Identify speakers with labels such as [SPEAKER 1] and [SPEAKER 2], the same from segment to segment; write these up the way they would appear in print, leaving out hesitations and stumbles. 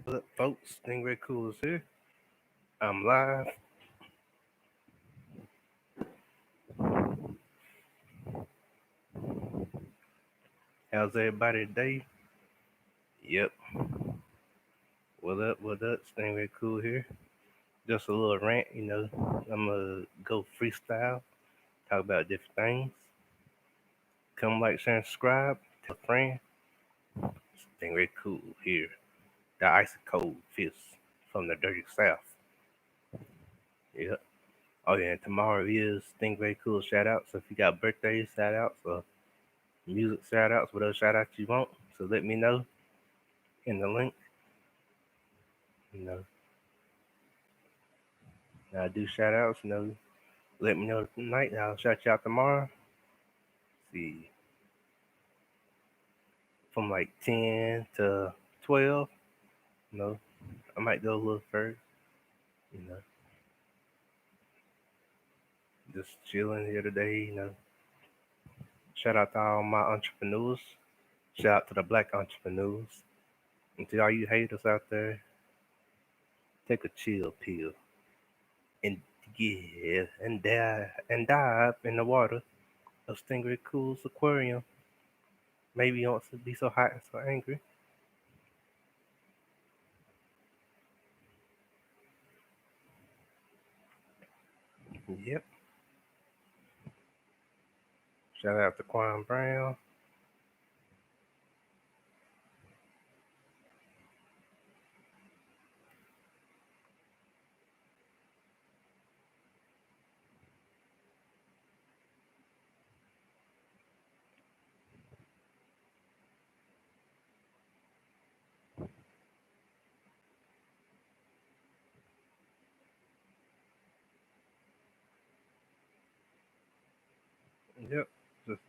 [SPEAKER 1] What up, folks? Stingray Cool is here. I'm live. How's everybody today? Yep. What up? What up? Stingray Cool here. Just a little rant, I'm gonna go freestyle, talk about different things. Come like, share, and subscribe. Tell a friend. Stingray Cool here. The icy cold fist from the dirty south. Yep. Oh yeah, and tomorrow is Stingray Cool shout out. So if you got birthday shout outs or music shout outs, whatever shout outs you want, so let me know in the link. You know, I do shout outs, let me know tonight. I'll shout you out tomorrow. See, from like 10 to 12, you know, I might go a little first, you know, just chilling here today, Shout out to all my entrepreneurs. Shout out to the black entrepreneurs. And to all you haters out there, take a chill pill and dive in the water of Stingray Cool's aquarium. Maybe you won't be so hot and so angry. Yep. Shout out to Quan Brown. Yep. Just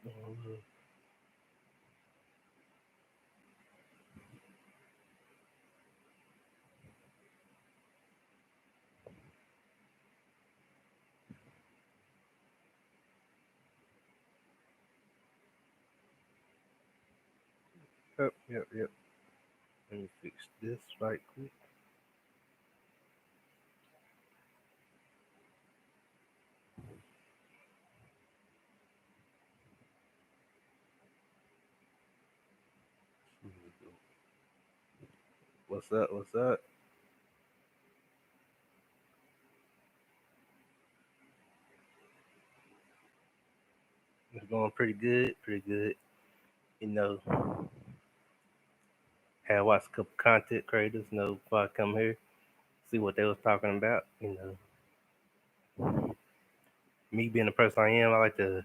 [SPEAKER 1] yep, yep, yep. Let me fix this right quick. What's up? What's up? It's going pretty good. Pretty good. You know, had watched a couple content creators, before I come here, see what they was talking about. Me being the person I am, I like to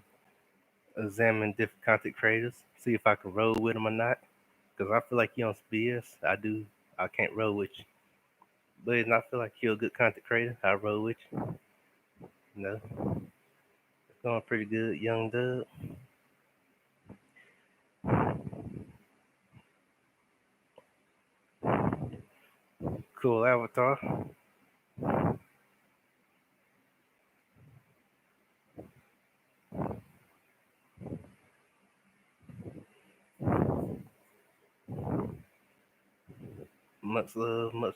[SPEAKER 1] examine different content creators, see if I can roll with them or not. Because I feel like you on some BS. I do. I can't roll with you. But if I feel like you're a good content creator, I roll with you. You know, it's going pretty good. Young Dub, cool avatar. Much love, much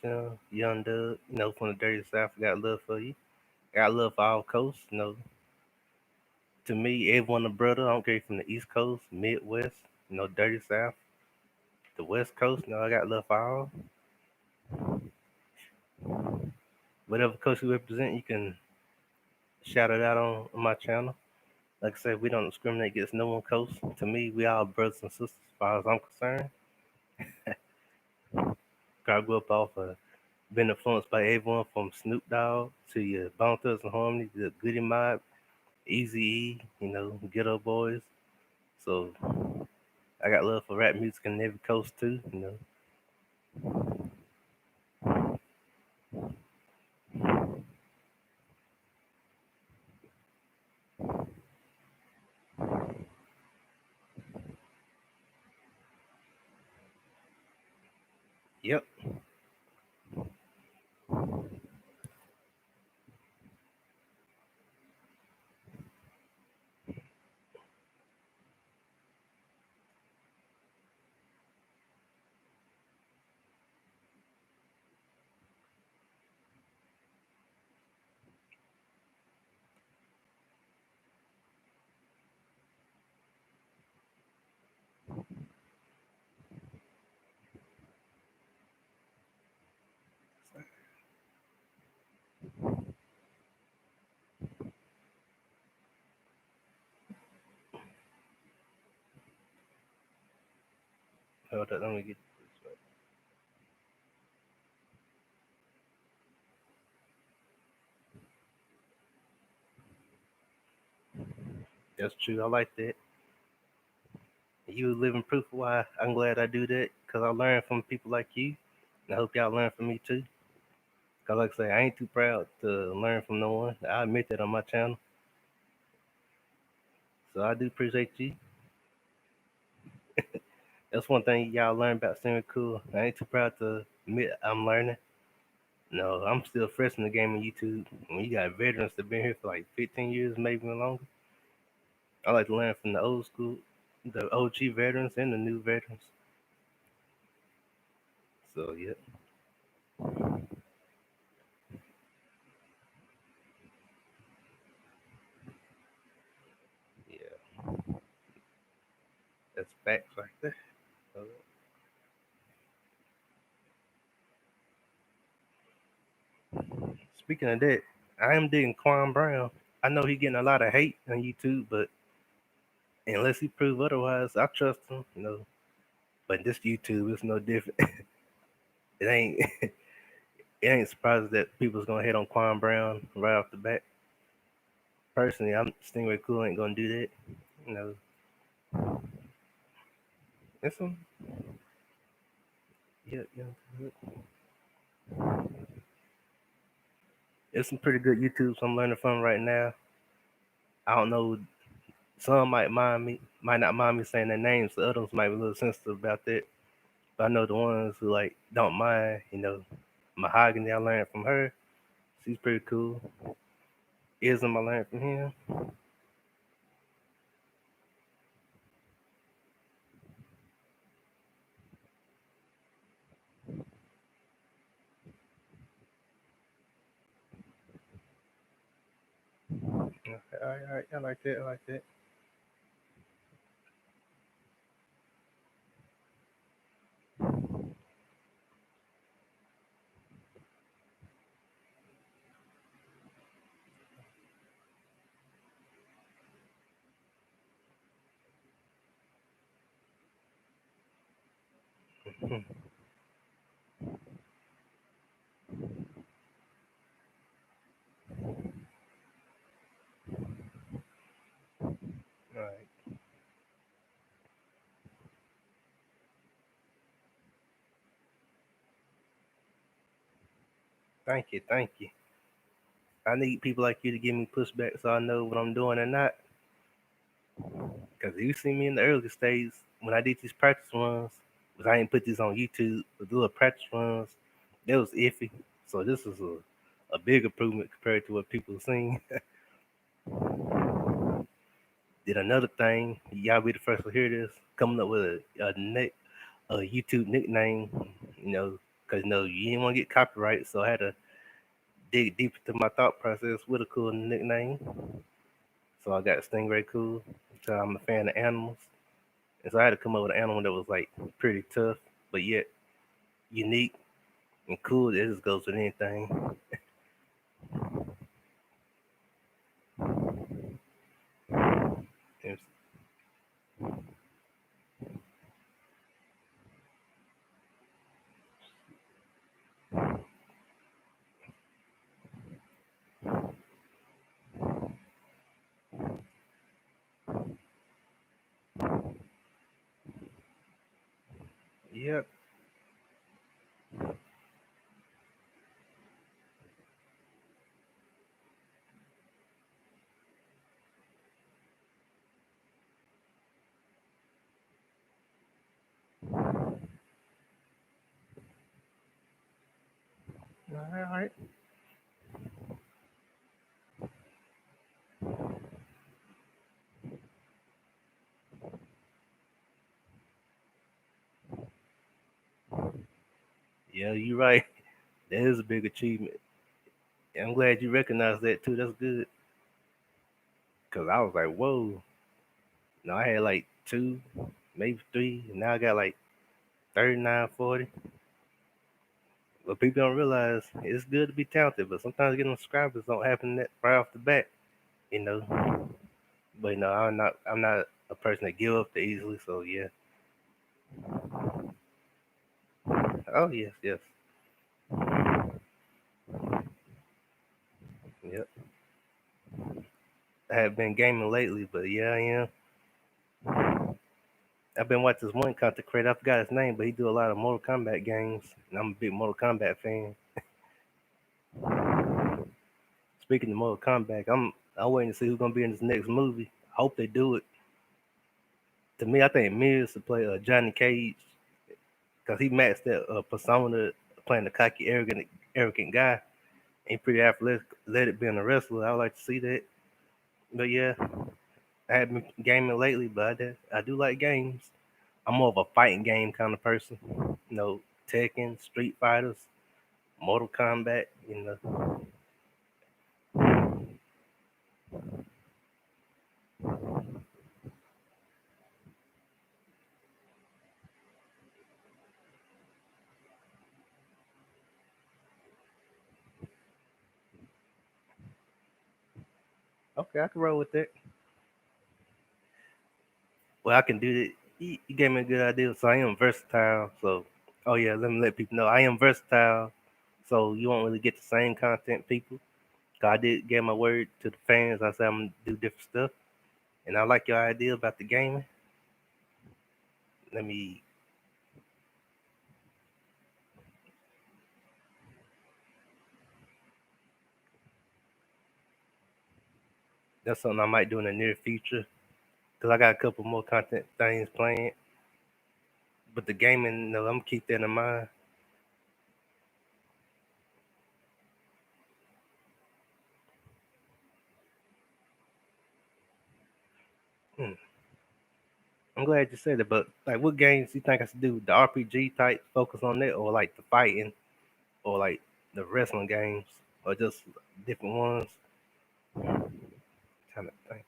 [SPEAKER 1] young Dub. From the dirty south, got love for you. Got love for all coasts. To me, everyone a brother. I don't care if from the East Coast, Midwest, dirty South, the West Coast. I got love for all. Whatever coast you represent, you can shout it out on my channel. Like I said, we don't discriminate against no one coast. To me, we all brothers and sisters as far as I'm concerned. I grew up off of been influenced by everyone from Snoop Dogg to your Bone Thugs and Harmony, the Goody Mob, Easy E, Ghetto Boys. So I got love for rap music in every coast too. Yep. Hold up, let me get this right. That's true. I like that. You living proof of why I'm glad I do that because I learn from people like you. And I hope y'all learn from me too. Cause like I say, I ain't too proud to learn from no one. I admit that on my channel. So I do appreciate you. That's one thing y'all learn about Semi Cool. I ain't too proud to admit I'm learning. No, I'm still fresh in the game of YouTube. When you got veterans that been here for like 15 years, maybe even longer. I like to learn from the old school, the OG veterans and the new veterans. So yeah, yeah, that's facts right there. So, speaking of that, I am digging Quan Brown. I know he getting a lot of hate on YouTube, but unless he prove otherwise, I trust him. But this YouTube is no different. It ain't. It ain't surprising that people's gonna hate on Quan Brown right off the bat. Personally, I'm Stingray Cool ain't gonna do that. You know, it's some yeah, yeah. It's some pretty good YouTubes I'm learning from right now. I don't know. Some might not mind me saying their names. The others might be a little sensitive about that. But I know the ones who like don't mind. Mahogany I learned from her. She's pretty cool. Ism I learned from him. Okay, all right, I like that. I like that. All right. Thank you. Thank you. I need people like you to give me pushback so I know what I'm doing or not. Because you see me in the early stages when I did these practice runs, but I didn't put this on YouTube, but do a practice runs, that was iffy. So this is a big improvement compared to what people are seeing. Did another thing, y'all be the first to hear this, coming up with a YouTube nickname, because you didn't want to get copyright, so I had to dig deep into my thought process with a cool nickname. So I got Stingray Cool. So I'm a fan of animals. And so I had to come up with an animal that was like pretty tough, but yet unique and cool. It just goes with anything. It's- Yep. All right. Yeah, you're right. That is a big achievement. And I'm glad you recognize that too. That's good. Cause I was like, whoa. No, I had like two, maybe three, and now I got like 39, 40. But people don't realize it's good to be talented, but sometimes getting subscribers don't happen that right off the bat, you know. But I'm not a person that give up that easily. So yeah, Oh yes, yes. Yep. I have been gaming lately, but yeah, I am. I've been watching this one content creator. I forgot his name, but he do a lot of Mortal Kombat games, and I'm a big Mortal Kombat fan. Speaking of Mortal Kombat, I'm waiting to see who's gonna be in this next movie. I hope they do it. To me, I think Miz to play Johnny Cage because he matched that persona playing the cocky, arrogant guy. Ain't pretty athletic, let it being a wrestler. I would like to see that. But yeah, I haven't been gaming lately, but I do like games. I'm more of a fighting game kind of person. You know, Tekken, Street Fighters, Mortal Kombat. You know. Okay, I can roll with that. Well, I can do that. You gave me a good idea. So I am versatile. So, oh yeah, let me let people know I am versatile. So you won't really get the same content, people. 'Cause I did give my word to the fans. I said I'm gonna do different stuff, and I like your idea about the gaming. Let me. That's something I might do in the near future. Cause I got a couple more content things planned. But the gaming, no, I'm gonna keep that in mind. Hmm. I'm glad you said it. But like, what games you think I should do? The RPG type, focus on that, or like the fighting, or like the wrestling games, or just different ones? Kind of thing.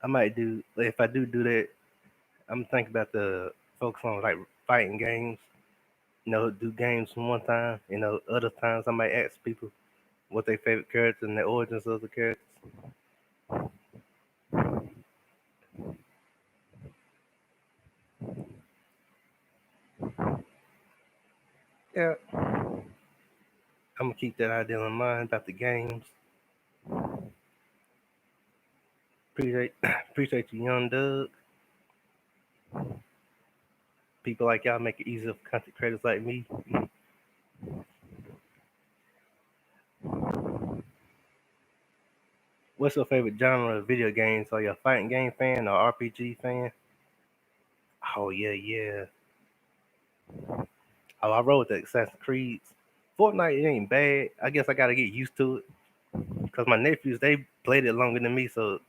[SPEAKER 1] I might do if I do that. I'm thinking about the focus on like fighting games. You know, do games from one time. You know, other times I might ask people what their favorite characters and the origins of the characters. Yeah, I'm gonna keep that idea in mind about the games. Appreciate appreciate you, young Doug. People like y'all make it easier for content creators like me. What's your favorite genre of video games? Are you a fighting game fan or RPG fan? Oh yeah, yeah. Oh, I rode the Assassin's Creed. Fortnite it ain't bad. I guess I gotta get used to it because my nephews they played it longer than me. So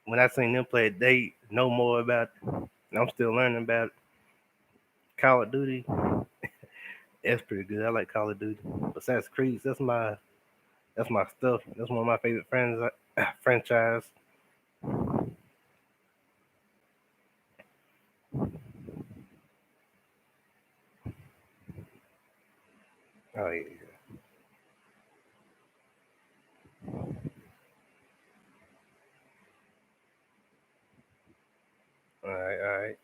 [SPEAKER 1] when I seen them play it, they know more about it. And I'm still learning about it. Call of Duty. That's pretty good. I like Call of Duty. Assassin's Creed. That's my stuff. That's one of my favorite friends franchise. Oh yeah. All right, all right.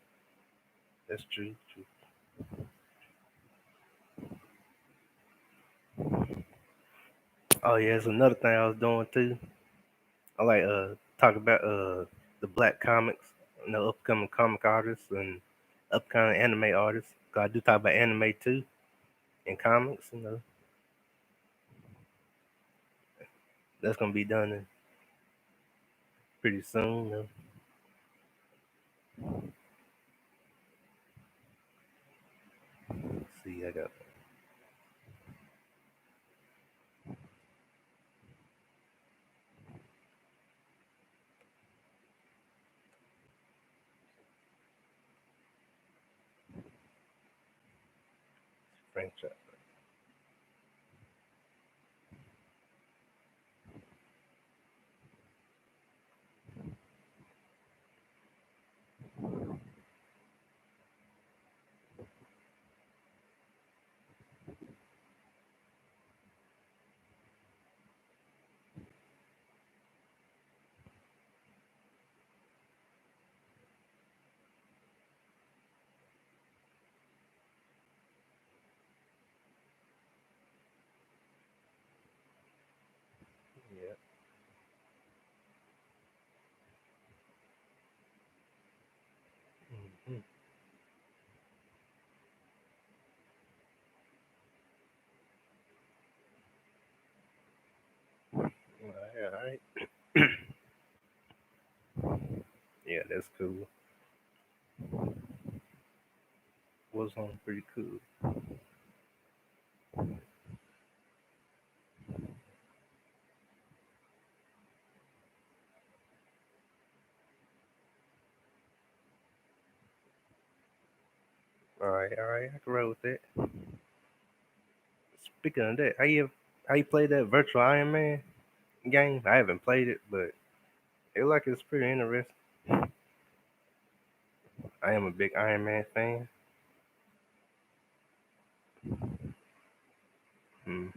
[SPEAKER 1] That's true. True. Oh yeah, it's another thing I was doing too. I like talk about the black comics, you know, upcoming comic artists and upcoming anime artists. 'Cause I do talk about anime too in comics. You know, that's gonna be done pretty soon. You know. Let's see, I got franchise. all right. Yeah, that's cool. Was on pretty cool. All right, I can roll with that. Speaking of that, how you play that virtual Iron Man game? I haven't played it, but it like it's pretty interesting. I am a big Iron Man fan. Mm,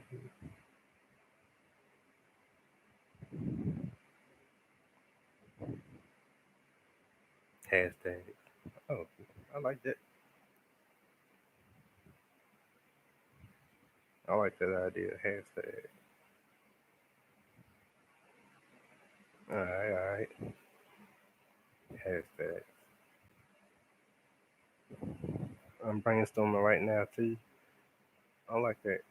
[SPEAKER 1] hashtag. Oh, I like that. I like that idea. Hashtag. All right. Hashtag. I'm brainstorming right now too. I like that.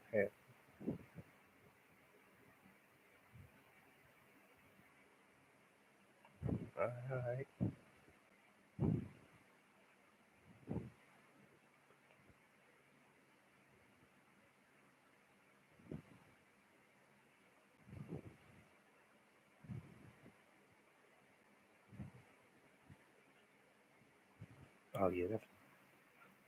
[SPEAKER 1] All right. Oh yeah.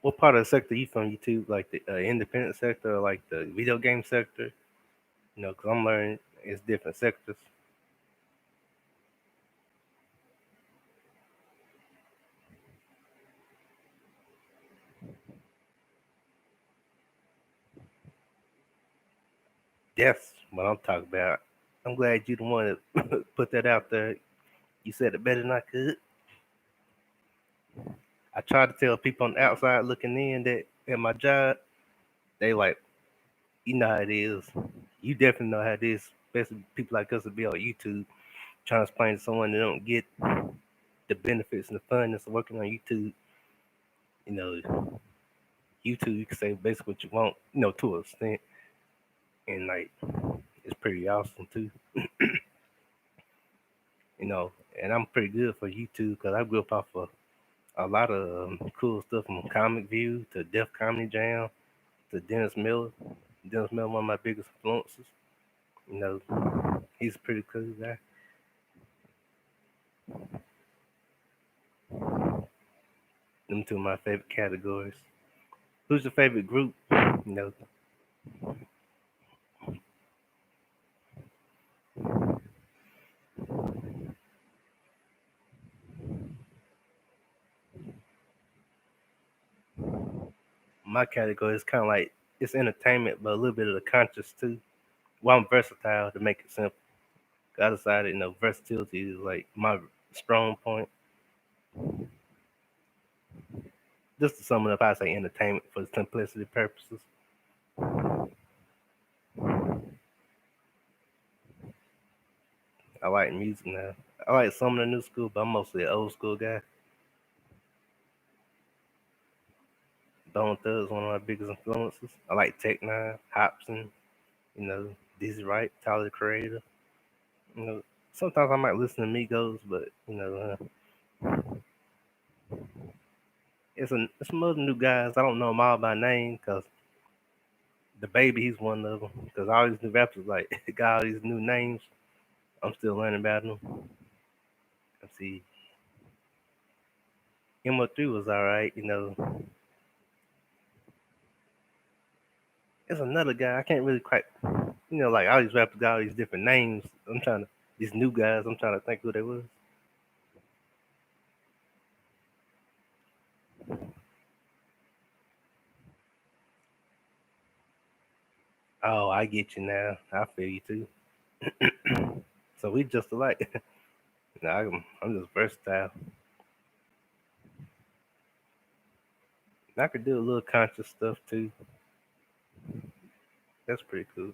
[SPEAKER 1] What part of the sector you from? YouTube, like the independent sector, or like the video game sector? You know, because I'm learning it's different sectors. That's what I'm talking about. I'm glad you the one that put that out there. You said it better than I could. I tried to tell people on the outside looking in that at my job, they like, you know how it is. You definitely know how it is, especially people like us to be on YouTube trying to explain to someone that don't get the benefits and the fun that's working on YouTube. You know, YouTube, you can say basically what you want, you know, to an extent, and like it's pretty awesome too. You know, and I'm pretty good for YouTube because I grew up off of a lot of cool stuff from Comic View to Def Comedy Jam to Dennis Miller. Dennis Miller, one of my biggest influences. You know, he's a pretty cool guy. Them two of my favorite categories. Who's your favorite group? You know, my category is kind of like it's entertainment, but a little bit of the conscious too. Well, I'm versatile to make it simple. I decided, you know, versatility is like my strong point. Just to sum it up, I say entertainment for simplicity purposes. I like music now. I like some of the new school, but I'm mostly an old school guy. Bone Thugs one of my biggest influences. I like Tech Nine, Hobson, you know, Dizzy Wright, Tyler the Creator. You know, sometimes I might listen to Migos, but you know, it's some other new guys. I don't know them all by name because the baby he's one of them. Because all these new rappers like got all these new names. I'm still learning about them. Let's see, MO3 was all right. You know, there's another guy I can't really quite. You know, like all these rappers got all these different names. I'm trying to these new guys. I'm trying to think who they was. Oh, I get you now. I feel you too. So we just alike. No, I'm just versatile. I could do a little conscious stuff too. That's pretty cool.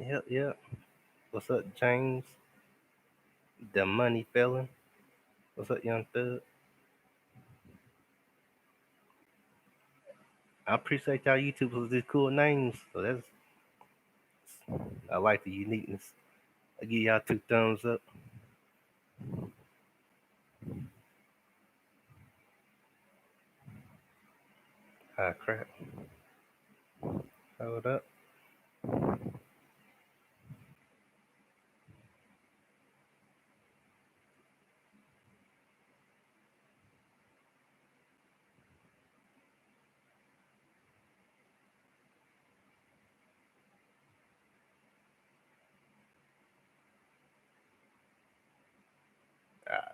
[SPEAKER 1] Yep, yep. What's up, James? The money felon. What's up, young thug? I appreciate y'all YouTubers with these cool names. So that's I like the uniqueness. I give y'all two thumbs up. Ah crap. Hold up. Ah,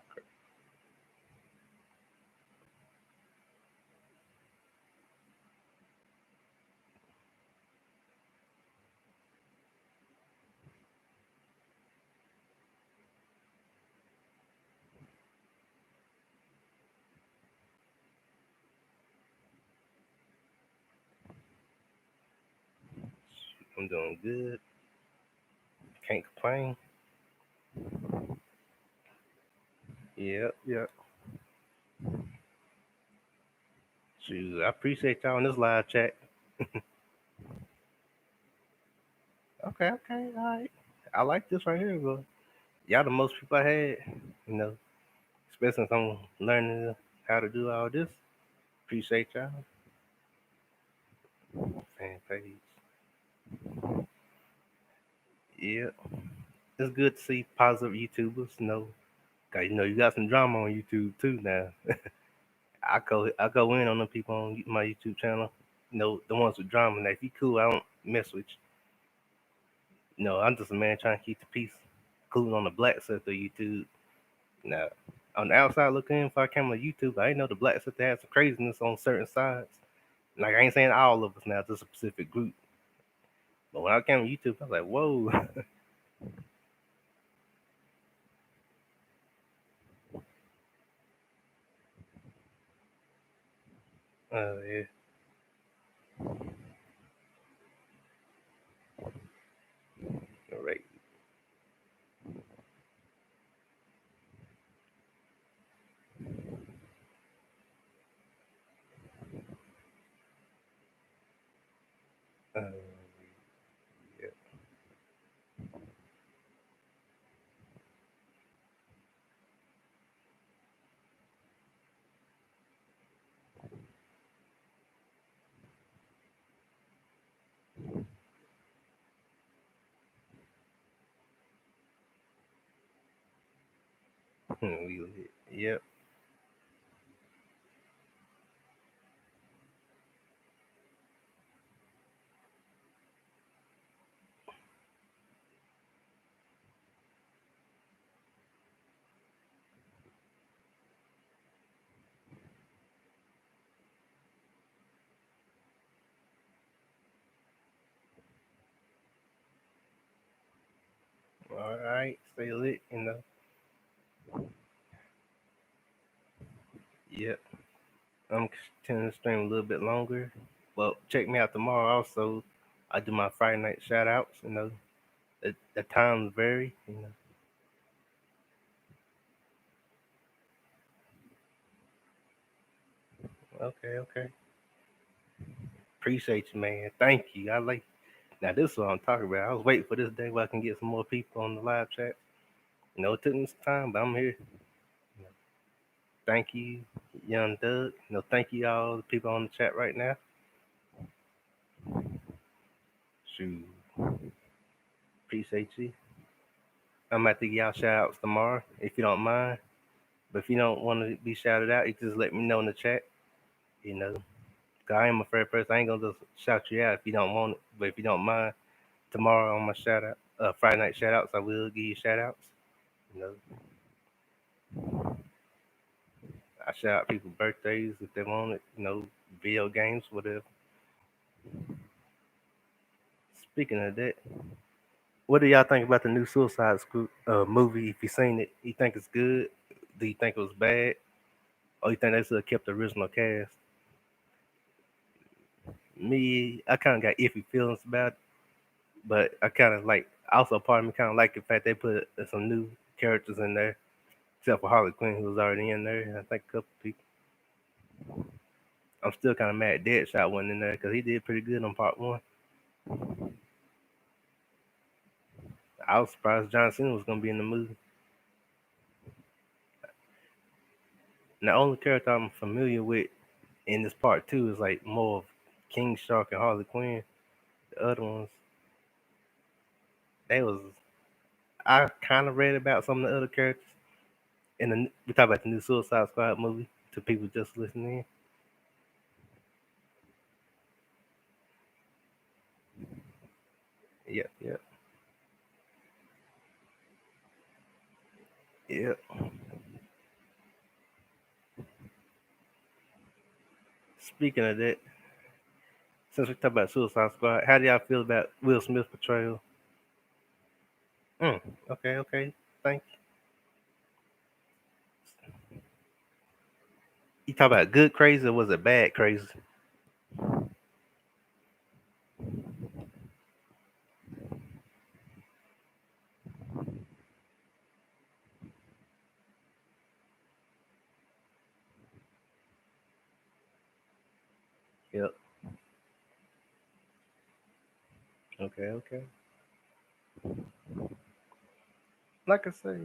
[SPEAKER 1] I'm doing good. Can't complain. Yep, yep. Shoot, I appreciate y'all in this live chat. Okay, okay, all right. I like this right here, bro. Y'all the most people I had, you know, especially since I'm learning how to do all this. Appreciate y'all. Fan page. Yeah, it's good to see positive YouTubers. You got some drama on YouTube too now. I go in on the people on my YouTube channel. The ones with drama. Now, if you cool, I don't mess with you. No, I'm just a man trying to keep the peace, including on the black sector of YouTube. Now, on the outside looking in, if I came on YouTube, I didn't know the black sector had some craziness on certain sides. Like I ain't saying all of us now, just a specific group. But when I came on YouTube, I was like, whoa. Yeah, right. Uh, yeah. We lit. Yep. All right. Stay lit. Yep. I'm continuing to stream a little bit longer. Well, check me out tomorrow also. I do my Friday night shout outs. The times vary. Okay, okay. Appreciate you, man. Thank you. I like now this is what I'm talking about. I was waiting for this day where I can get some more people on the live chat. It took me some time, but I'm here. You know, Thank you, young Doug. Thank you all the people on the chat right now. Shoot. Appreciate you. I'm about to give y'all shout outs tomorrow, if you don't mind. But if you don't want to be shouted out, you just let me know in the chat. You know, 'Cause I am a fair person. I ain't gonna just shout you out if you don't want it. But if you don't mind, tomorrow on my shout out, Friday night shout outs, I will give you shout outs. You know, I shout out people birthdays if they want it. Video games, whatever. Speaking of that, what do y'all think about the new Suicide Squad movie? If you seen it, you think it's good? Do you think it was bad? Or you think they should have kept the original cast? Me, I kind of got iffy feelings about it. But I kind of like also part of me kind of like the fact they put some new characters in there, except for Harley Quinn who was already in there. And I think a couple people. I'm still kind of mad Deadshot wasn't in there because he did pretty good on part one. I was surprised John Cena was gonna be in the movie. And the only character I'm familiar with in this part two is like more of King Shark and Harley Quinn. The other ones, they was I kind of read about some of the other characters. And we talk about the new Suicide Squad movie to people just listening. Yep, yep, yep. Speaking of that, since we talk about Suicide Squad, how do y'all feel about Will Smith's portrayal? Mm, okay, okay. Thank you. You talk about good crazy or was it bad crazy? Yep. Okay, okay. Like I say,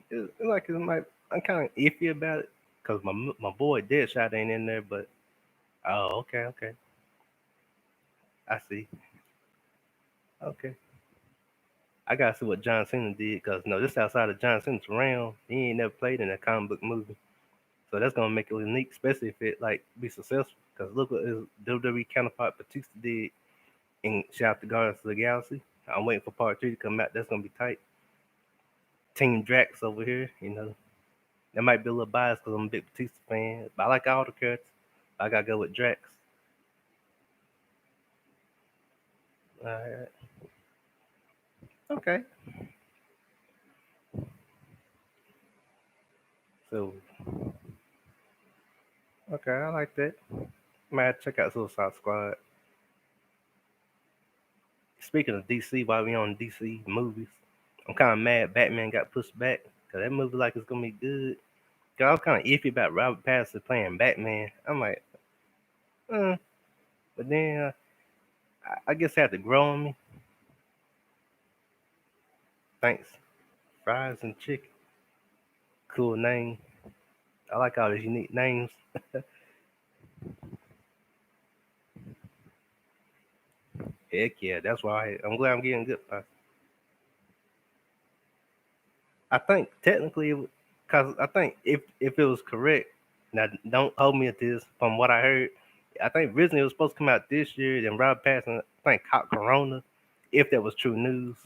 [SPEAKER 1] it might. I'm kind of iffy about it because my boy Deadshot ain't in there. But oh, okay, okay. I see. Okay. I gotta see what John Cena did because no, this outside of John Cena's realm. He ain't never played in a comic book movie, so that's gonna make it unique, especially if it like be successful. Because look what his WWE counterpart Batista did in Shout Out to Guardians of the Galaxy. I'm waiting for part three to come out. That's gonna be tight. Team Drax over here, you know. That might be a little biased because I'm a big Batista fan, but I like all the characters. I gotta go with Drax. Alright. Okay. So okay, I like that. Might have to check out Suicide Squad. Speaking of DC, while we on DC movies, I'm kind of mad Batman got pushed back because that movie like it's gonna be good. Cause I was kind of iffy about Robert Pattinson playing Batman. I'm like, uh, but then I guess it had to grow on me. Thanks, fries and chicken. Cool name. I like all these unique names. Heck yeah, that's why I'm glad I'm getting good. I think technically, because I think if it was correct, now don't hold me at this. From what I heard, I think originally it was supposed to come out this year. Then Rob Pattinson, I think, caught Corona. If that was true news,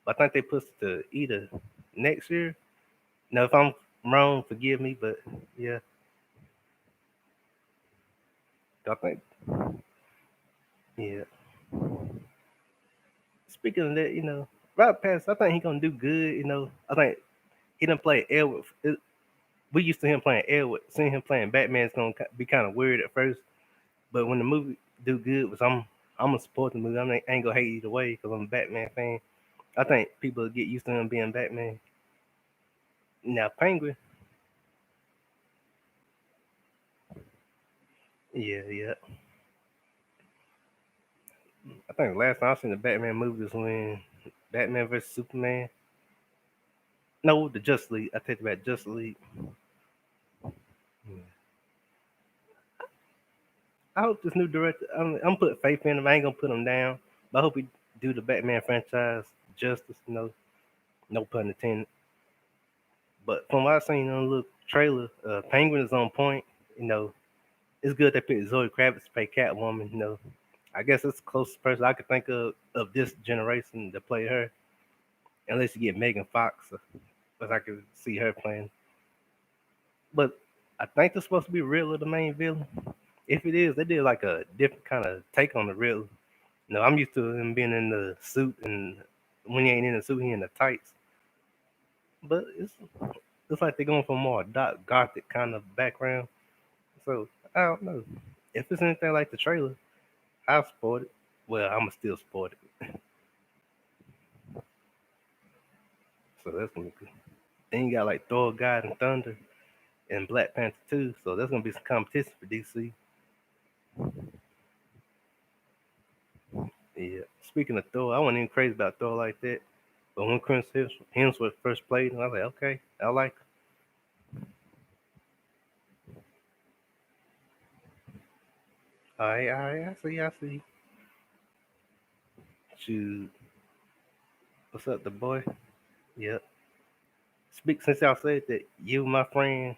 [SPEAKER 1] but I think they pushed it to either next year. Now, if I'm wrong, forgive me, but yeah, I think yeah. Speaking of that, Rob Pattinson, I think he gonna do good. I think he done play Edward. We used to him playing Edward. Seeing him playing Batman is gonna be kind of weird at first. But when the movie do good, which I'm gonna support the movie. I ain't gonna hate either way because I'm a Batman fan. I think people get used to him being Batman. Now Penguin, yeah, yeah. I think the last time I seen the Batman movie was when Batman vs Superman. No, the Justice League. I take it back, Justice League. Yeah. I hope this new director. I'm putting faith in him. I ain't gonna put him down, but I hope he do the Batman franchise justice. No pun intended. But from what I've seen on the little trailer, Penguin is on point. You know, it's good they picked Zoe Kravitz to play Catwoman. I guess it's the closest person I could think of this generation to play her, unless you get Megan Fox, but I could see her playing. But I think they're supposed to be Riddler the main villain. If it is, they did like a different kind of take on the Riddler. I'm used to him being in the suit, and when he ain't in the suit, he in the tights. But it's like they're going for more dark gothic kind of background. So I don't know if it's anything like the trailer. I'll support it. Well, I'ma still support it. So that's gonna be good. Then you got like Thor, God, and Thunder, and Black Panther too. So that's gonna be some competition for DC. Yeah. Speaking of Thor, I wasn't even crazy about Thor like that. But when Chris Hemsworth first played him, I was like, okay, I like. All right, I see. Shoot, what's up, the boy? Yep. Speak since y'all said that you, my friend,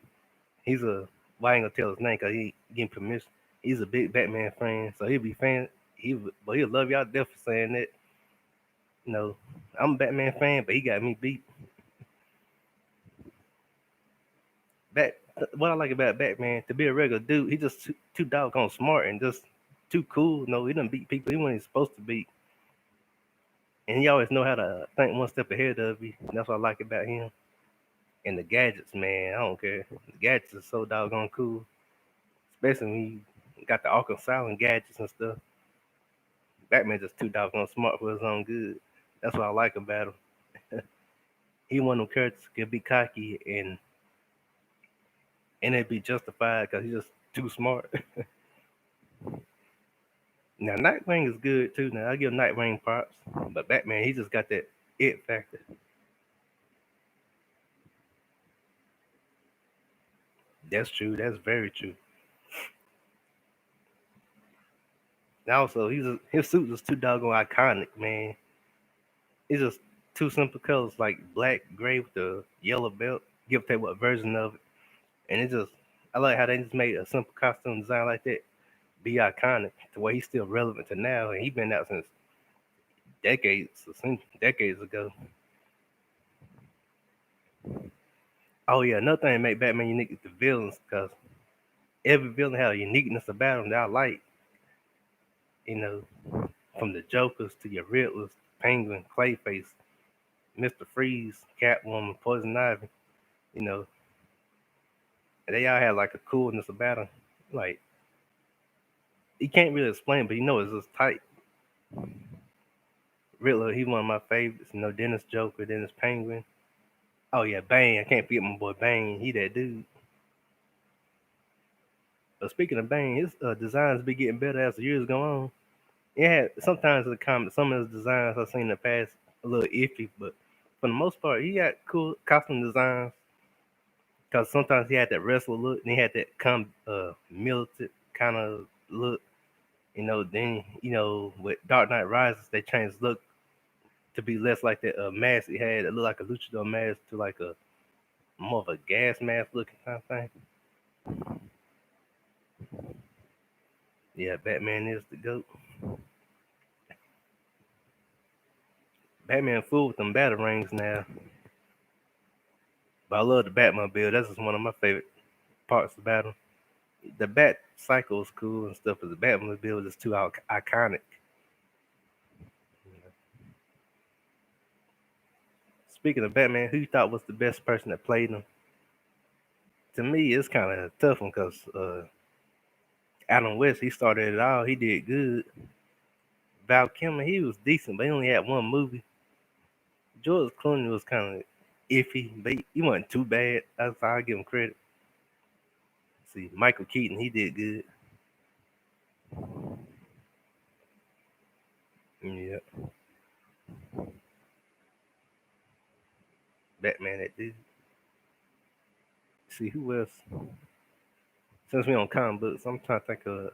[SPEAKER 1] he's a. Well, I ain't gonna tell his name because he getting permission. He's a big Batman fan, so he'll be fan. But he'll love y'all definitely saying that. You know, I'm a Batman fan, but he got me beat. Bat. What I like about Batman, to be a regular dude, he just too doggone smart and just too cool. No, he doesn't beat people he wasn't supposed to beat, and he always know how to think one step ahead of you. And that's what I like about him. And the gadgets, man, I don't care. The gadgets are so doggone cool, especially when you got the Arkham Asylum gadgets and stuff. Batman just too doggone smart for his own good. That's what I like about him. He one of them characters can be cocky and it be justified because he's just too smart. Now Nightwing is good too. Now I give Nightwing props, but Batman he just got that it factor. That's true. That's very true. And also, his suit is too doggone iconic, man. It's just two simple colors like black, gray with the yellow belt. Give or take what version of it, and it just I like how they just made a simple costume design like that be iconic to where he's still relevant to now, and he's been out since decades ago. Oh yeah, another thing that make Batman unique is the villains, because every villain has a uniqueness about them that I like. You know, from the Jokers to your Riddlers, Penguin, Clayface, Mister Freeze, Catwoman, Poison Ivy. You know, and they all have like a coolness about them. Like you can't really explain, but you know it's just tight. Riddler, he one of my favorites. You know, Dennis Joker, Dennis Penguin. Oh yeah, Bane. I can't forget my boy Bane. He that dude. But speaking of Bane, his designs be getting better as the years go on. Yeah, sometimes in the comments, some of his designs I've seen in the past a little iffy, but for the most part, he got cool costume designs. Because sometimes he had that wrestler look, and he had that militant kind of look. You know, then with Dark Knight Rises, they changed look to be less like that mask he had. It looked like a luchador mask to like a more of a gas mask looking kind of thing. Yeah, Batman is the goat. Batman fool with them battle rings now. But I love the Batmobile. That's just one of my favorite parts about him. The Bat Cycle is cool and stuff, but the Batmobile is too iconic. Speaking of Batman, who you thought was the best person that played him? To me, it's kind of a tough one because Adam West, he started it all. He did good. Val Kilmer, he was decent, but he only had one movie. George Clooney was kind of iffy, but he wasn't too bad. That's how I give him credit. See, Michael Keaton, he did good. Yeah, Batman, that dude. See, who else? Since we on comic books, I'm trying to think of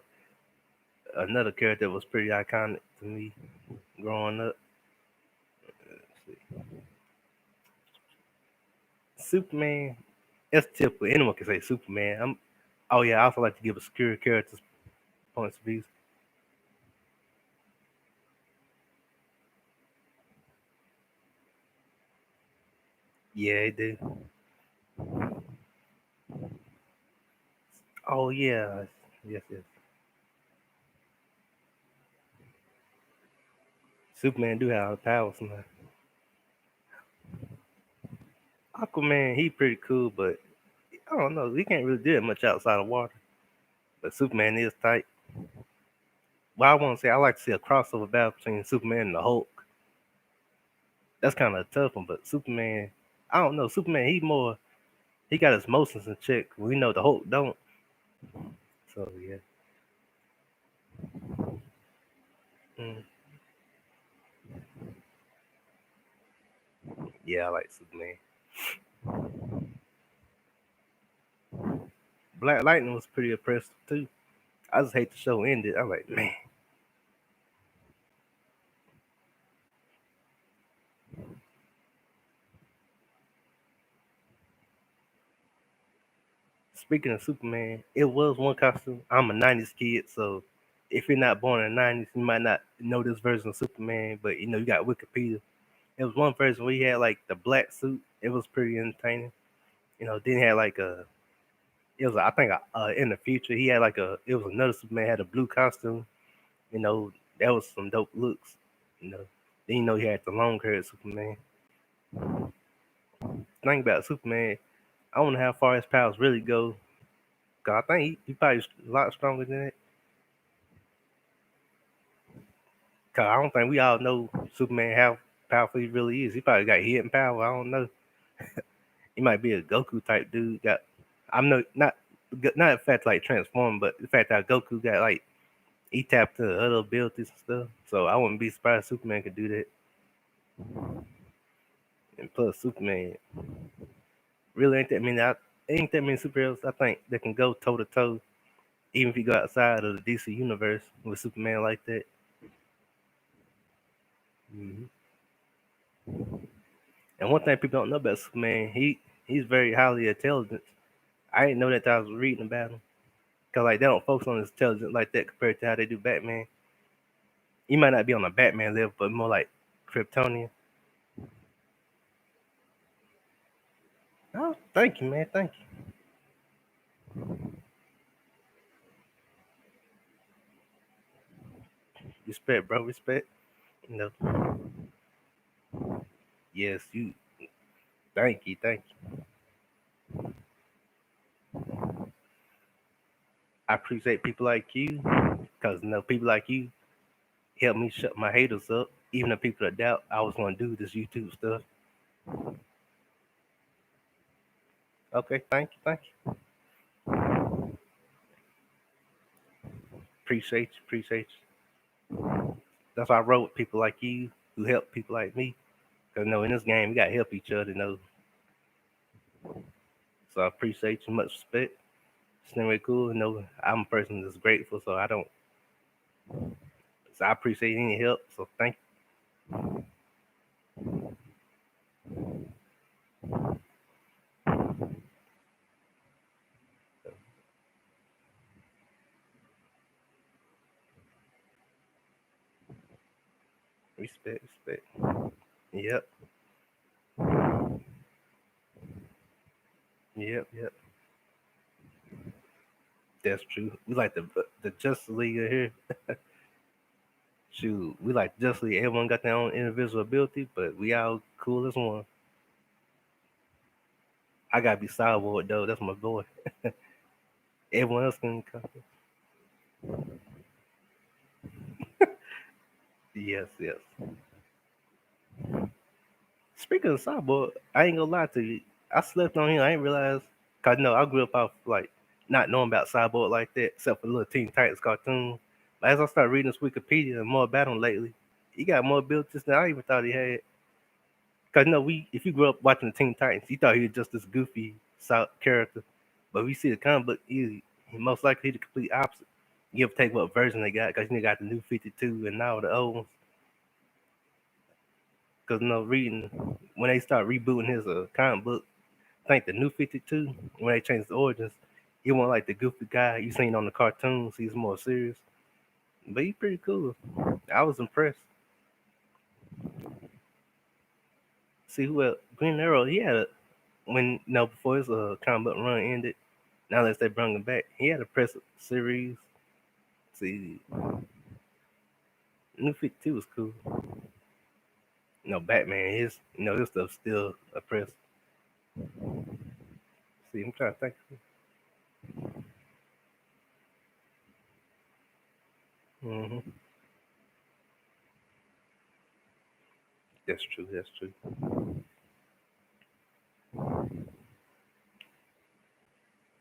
[SPEAKER 1] another character that was pretty iconic to me growing up. Let's see. Superman. That's typical. Anyone can say Superman. Oh yeah, I also like to give obscure characters points of view. Yeah, they do. Oh yeah, yes, yes. Superman do have powers, man. Aquaman, he pretty cool, but I don't know. He can't really do that much outside of water. But Superman is tight. Well, I want to say I like to see a crossover battle between Superman and the Hulk. That's kind of a tough one, but Superman. I don't know. Superman, he got his emotions in check. We know the Hulk don't. So yeah. Mm, yeah, I like Superman. Black Lightning was pretty impressive too. I just hate the show ended. I'm like, man. Speaking of Superman, it was one costume. I'm a '90s kid, so if you're not born in the '90s, you might not know this version of Superman. But you know, you got Wikipedia. It was one version where he had like the black suit. It was pretty entertaining. You know, then he had like a. It was I think in the future he had like a. It was another Superman had a blue costume. You know, that was some dope looks. You know, then you know he had the long haired Superman. Think about Superman. I wonder how far his powers really go. Cause I think he probably a lot stronger than that. Cause I don't think we all know Superman how powerful he really is. He probably got hidden power. I don't know. He might be a Goku type dude. Got I'm no not the fact like transform, but the fact that Goku got like he tapped to other abilities and stuff. So I wouldn't be surprised Superman could do that. And plus Superman really ain't that many superheroes I think that can go toe to toe, even if you go outside of the DC universe with Superman like that. hmm And one thing people don't know about Superman, he's very highly intelligent. I didn't know that till I was reading about him. Cause like they don't focus on his intelligence like that compared to how they do Batman. He might not be on a Batman level, but more like Kryptonian. Oh, thank you, man. Thank you. Respect, bro. Respect. You know. Yes, you. Thank you. Thank you. I appreciate people like you, cause you know people like you help me shut my haters up. Even the people that doubt I was gonna do this YouTube stuff. Okay, thank you. Thank you. Appreciate you. Appreciate you. That's why I wrote with people like you who help people like me. Cause you know in this game we gotta help each other. You know. So I appreciate you. Much respect. It's anyway cool. You know, I'm a person that's grateful, so I don't. So I appreciate any help. So thank you. Respect. Respect. Yep. Yep. Yep. That's true. We like the Justice League here. Shoot, we like Justice League. Everyone got their own individual ability, but we all cool as one. I gotta be Cyborg though. That's my boy. Everyone else can come. Yes. Yes. Speaking of Cyborg, I ain't gonna lie to you. I slept on him. I ain't realize. Cause no, I grew up off like not knowing about Cyborg like that, except for the little Teen Titans cartoon. But as I started reading this Wikipedia and more about him lately, he got more abilities than I even thought he had. Cause no, we if you grew up watching the Teen Titans, you thought he was just this goofy character. But we see the comic book, he most likely the complete opposite. You have to take what version they got, cause you got the new 52 and now the old ones. Cause reading when they start rebooting his comic book, I think the new 52 when they changed the origins, he wasn't like the goofy guy you seen on the cartoons. He's more serious, but he's pretty cool. I was impressed. See who else? Green Arrow. He had a when before his comic book run ended. Now that they bring him back, he had a press series. See, New 52 was cool. Batman, his stuff still a press. See, I'm trying to think. hmm That's true. That's true.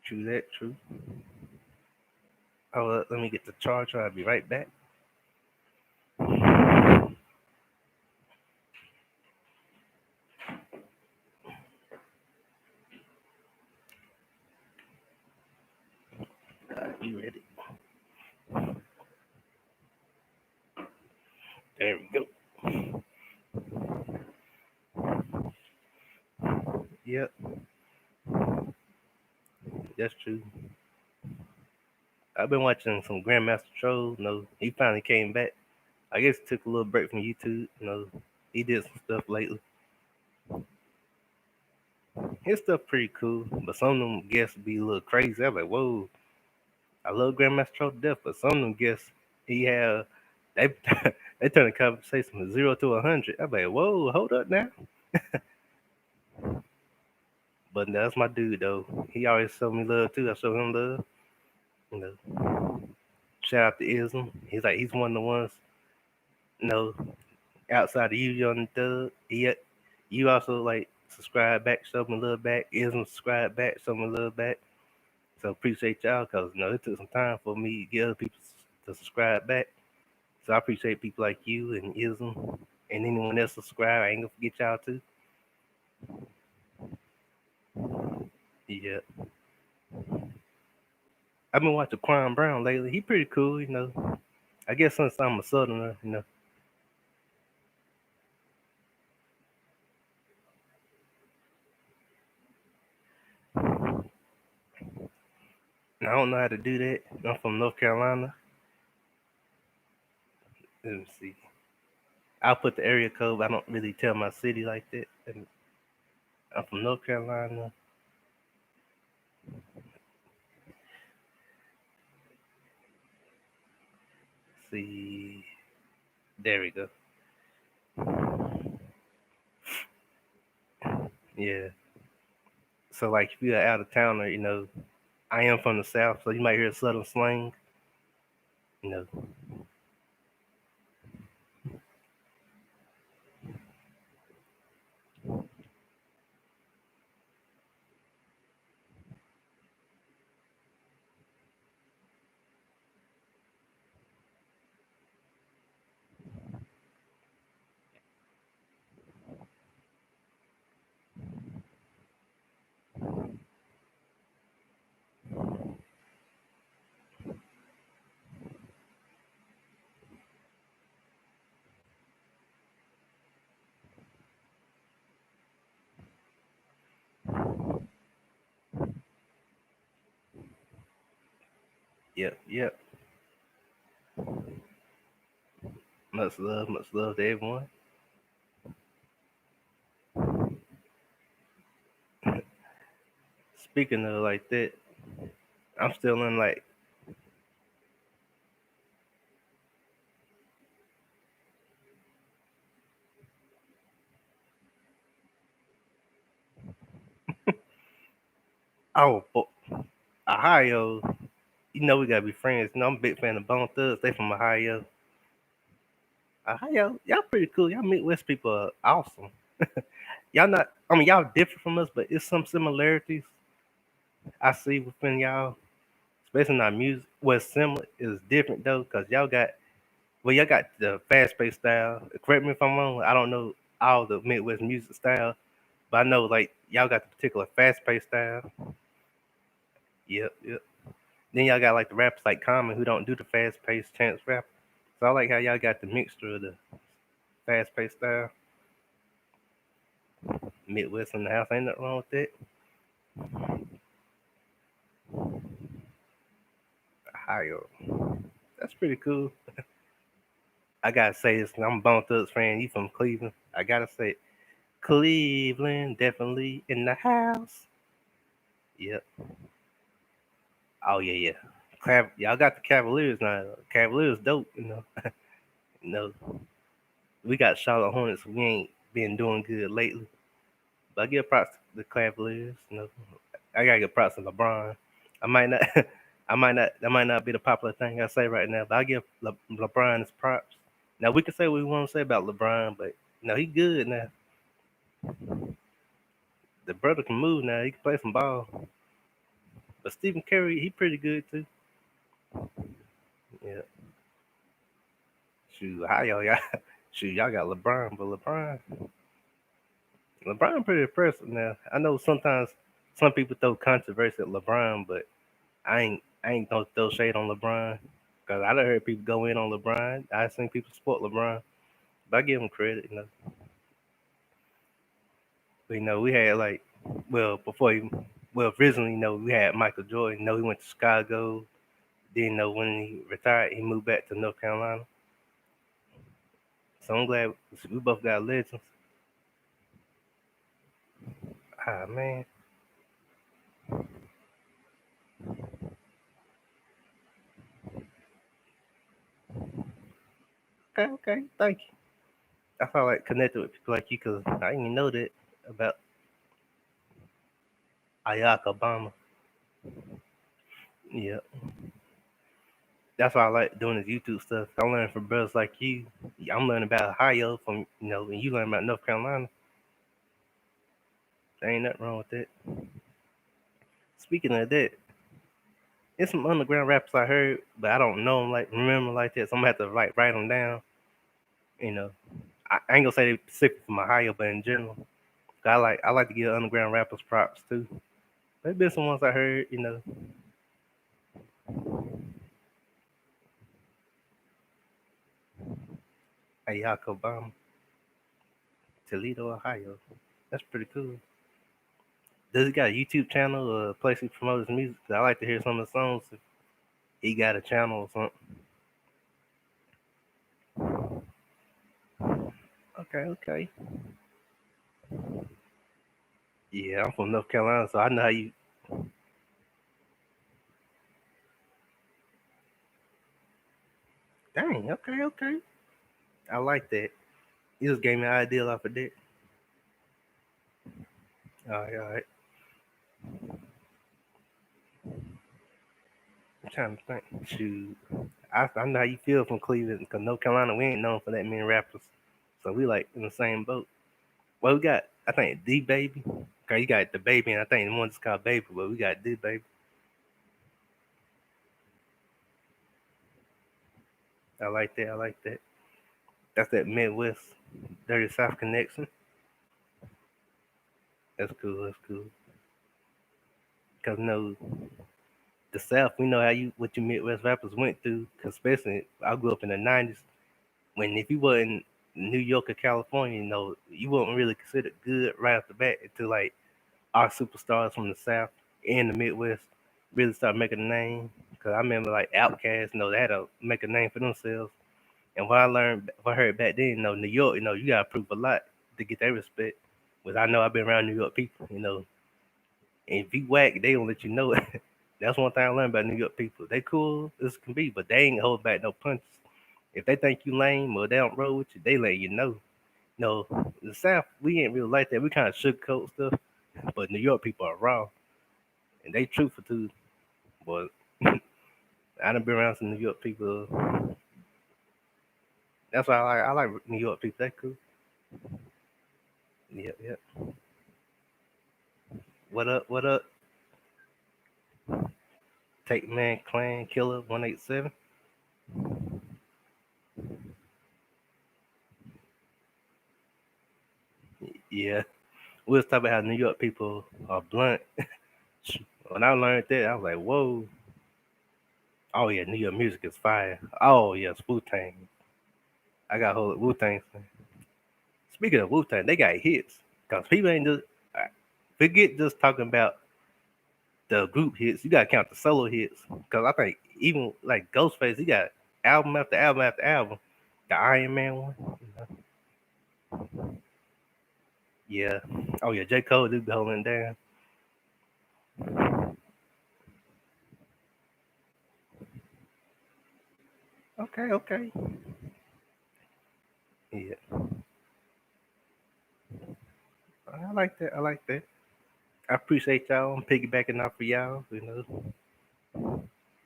[SPEAKER 1] True that, true. Oh, let me get the charger. I'll be right back. You ready? There we go. Yep, that's true. I've been watching some Grandmaster Troll. He finally came back. I guess he took a little break from YouTube. He did some stuff lately. His stuff pretty cool, but some of them guests be a little crazy. I'm like, whoa, I love Grandmaster Troll to death, but some of them guests he have, they they turn the conversation from 0 to 100. I'm like, whoa, hold up now. But that's my dude though. He always show me love too. I show him love. You know, shout out to Ism. He's one of the ones. You know, outside of you, Young Thug. You also like subscribe back, show me love back. Ism subscribe back, show me love back. So appreciate y'all because it took some time for me to get other people to subscribe back. So I appreciate people like you and Ism and anyone else subscribe. I ain't gonna forget y'all too. Yeah, I've been watching Quan Brown lately. He pretty cool. I guess since I'm a Southerner. I don't know how to do that. I'm from North Carolina. Let me see. I'll put the area code. But I don't really tell my city like that. And I'm from North Carolina. See, there we go. Yeah. So like, if you're out of towner, I am from the South, so you might hear Southern slang. You know. Yep. Yep. Much love to everyone. Speaking of like that, I'm still in like, oh, Ohio. We gotta be friends. I'm a big fan of Bone Thugs. They from Ohio. Ohio, y'all pretty cool. Y'all Midwest people are awesome. Y'all not. I mean, y'all different from us, but it's some similarities I see within y'all, especially in our music. What's similar is different though, cause y'all got the fast paced style. Correct me if I'm wrong. I don't know all the Midwest music style, but I know like y'all got the particular fast paced style. Yep, yep. Then y'all got like the rappers like Common who don't do the fast paced chance rap. So I like how y'all got the mixture of the fast paced style. Midwest in the house, ain't nothing wrong with that. Ohio, that's pretty cool. I gotta say this, I'm a Bone Thugs fan. You from Cleveland? I gotta say, it. Cleveland definitely in the house. Yep. Oh yeah, yeah. Y'all got the Cavaliers now. Cavaliers dope. You know, we got Charlotte Hornets. We ain't been doing good lately. But I give props to the Cavaliers. I gotta give props to LeBron. I might not, I might not, that might not be the popular thing I say right now, but I give LeBron his props. Now we can say what we want to say about LeBron, but he good now. The brother can move now. He can play some ball. But Stephen Curry, he pretty good too. Yeah. Shoot, how y'all shoot, y'all got LeBron, but LeBron pretty impressive now. I know sometimes some people throw controversy at LeBron, but I ain't gonna throw shade on LeBron because I done heard people go in on LeBron. I seen people support LeBron, but I give him credit. But, we had like, well, before he, well, originally, we had Michael Jordan. He went to Chicago. Then, when he retired, he moved back to North Carolina. So I'm glad we both got legends. Ah, man. Okay, okay. Thank you. I felt like connected with people like you because I didn't even know that about Barack Obama. Yeah. That's why I like doing this YouTube stuff. I'm learning from brothers like you. I'm learning about Ohio from, and you learn about North Carolina. There ain't nothing wrong with that. Speaking of that, there's some underground rappers I heard, but I don't know them, like, remember like that. So I'm gonna have to write them down. You know, I ain't gonna say they specific from Ohio, but in general, I like to give underground rappers props too. There's been some ones I heard. Barack Obama, Toledo, Ohio. That's pretty cool. Does he got a YouTube channel or a place he promotes his music? 'Cause I like to hear some of the songs. If he got a channel or something. Okay, okay. Yeah, I'm from North Carolina, so I know how you. Dang, okay, okay. I like that. You just gave me an idea off of that. All right, all right. I'm trying to think. Shoot, I know how you feel from Cleveland, because North Carolina, we ain't known for that many rappers, so we like in the same boat. Well, we got, I think, D Baby. Okay, you got the Baby, and I think the one's called Baby, but we got D Baby. I like that. I like that. That's that Midwest, Dirty South connection. That's cool. That's cool. Cause the South, we know how what you Midwest rappers went through. Cause especially, I grew up in the '90s when if you wasn't New York or California, you wasn't really considered good right off the bat until like our superstars from the South and the Midwest really started making a name. Cause I remember like Outkast, they had to make a name for themselves. And what I heard back then, New York, you gotta prove a lot to get their respect. Because I know I've been around New York people, and if you whack, they don't let you know it. That's one thing I learned about New York people. They cool as can be, but they ain't hold back no punches. If they think you lame or they don't roll with you, they let you know. No, the South, we ain't really like that. We kind of sugarcoat stuff, but New York people are raw and they truthful too. But I done been around some New York people. That's why I like New York people. They cool. Yep, yep. What up? What up? Take Man Clan Killer 187. Yeah, we was talking about how New York people are blunt. When I learned that, I was like, whoa. Oh yeah, New York music is fire. Oh yes, Wu Tang. I got hold of Wu Tang. Speaking of Wu Tang, they got hits. Cause people ain't just forget just talking about the group hits. You gotta count the solo hits. Cause I think even like Ghostface, he got album after album after album. The Iron Man one. Yeah. Oh yeah, J. Cole did be holding it down. Okay, okay. Yeah. I like that. I like that. I appreciate y'all. I'm piggybacking off of y'all.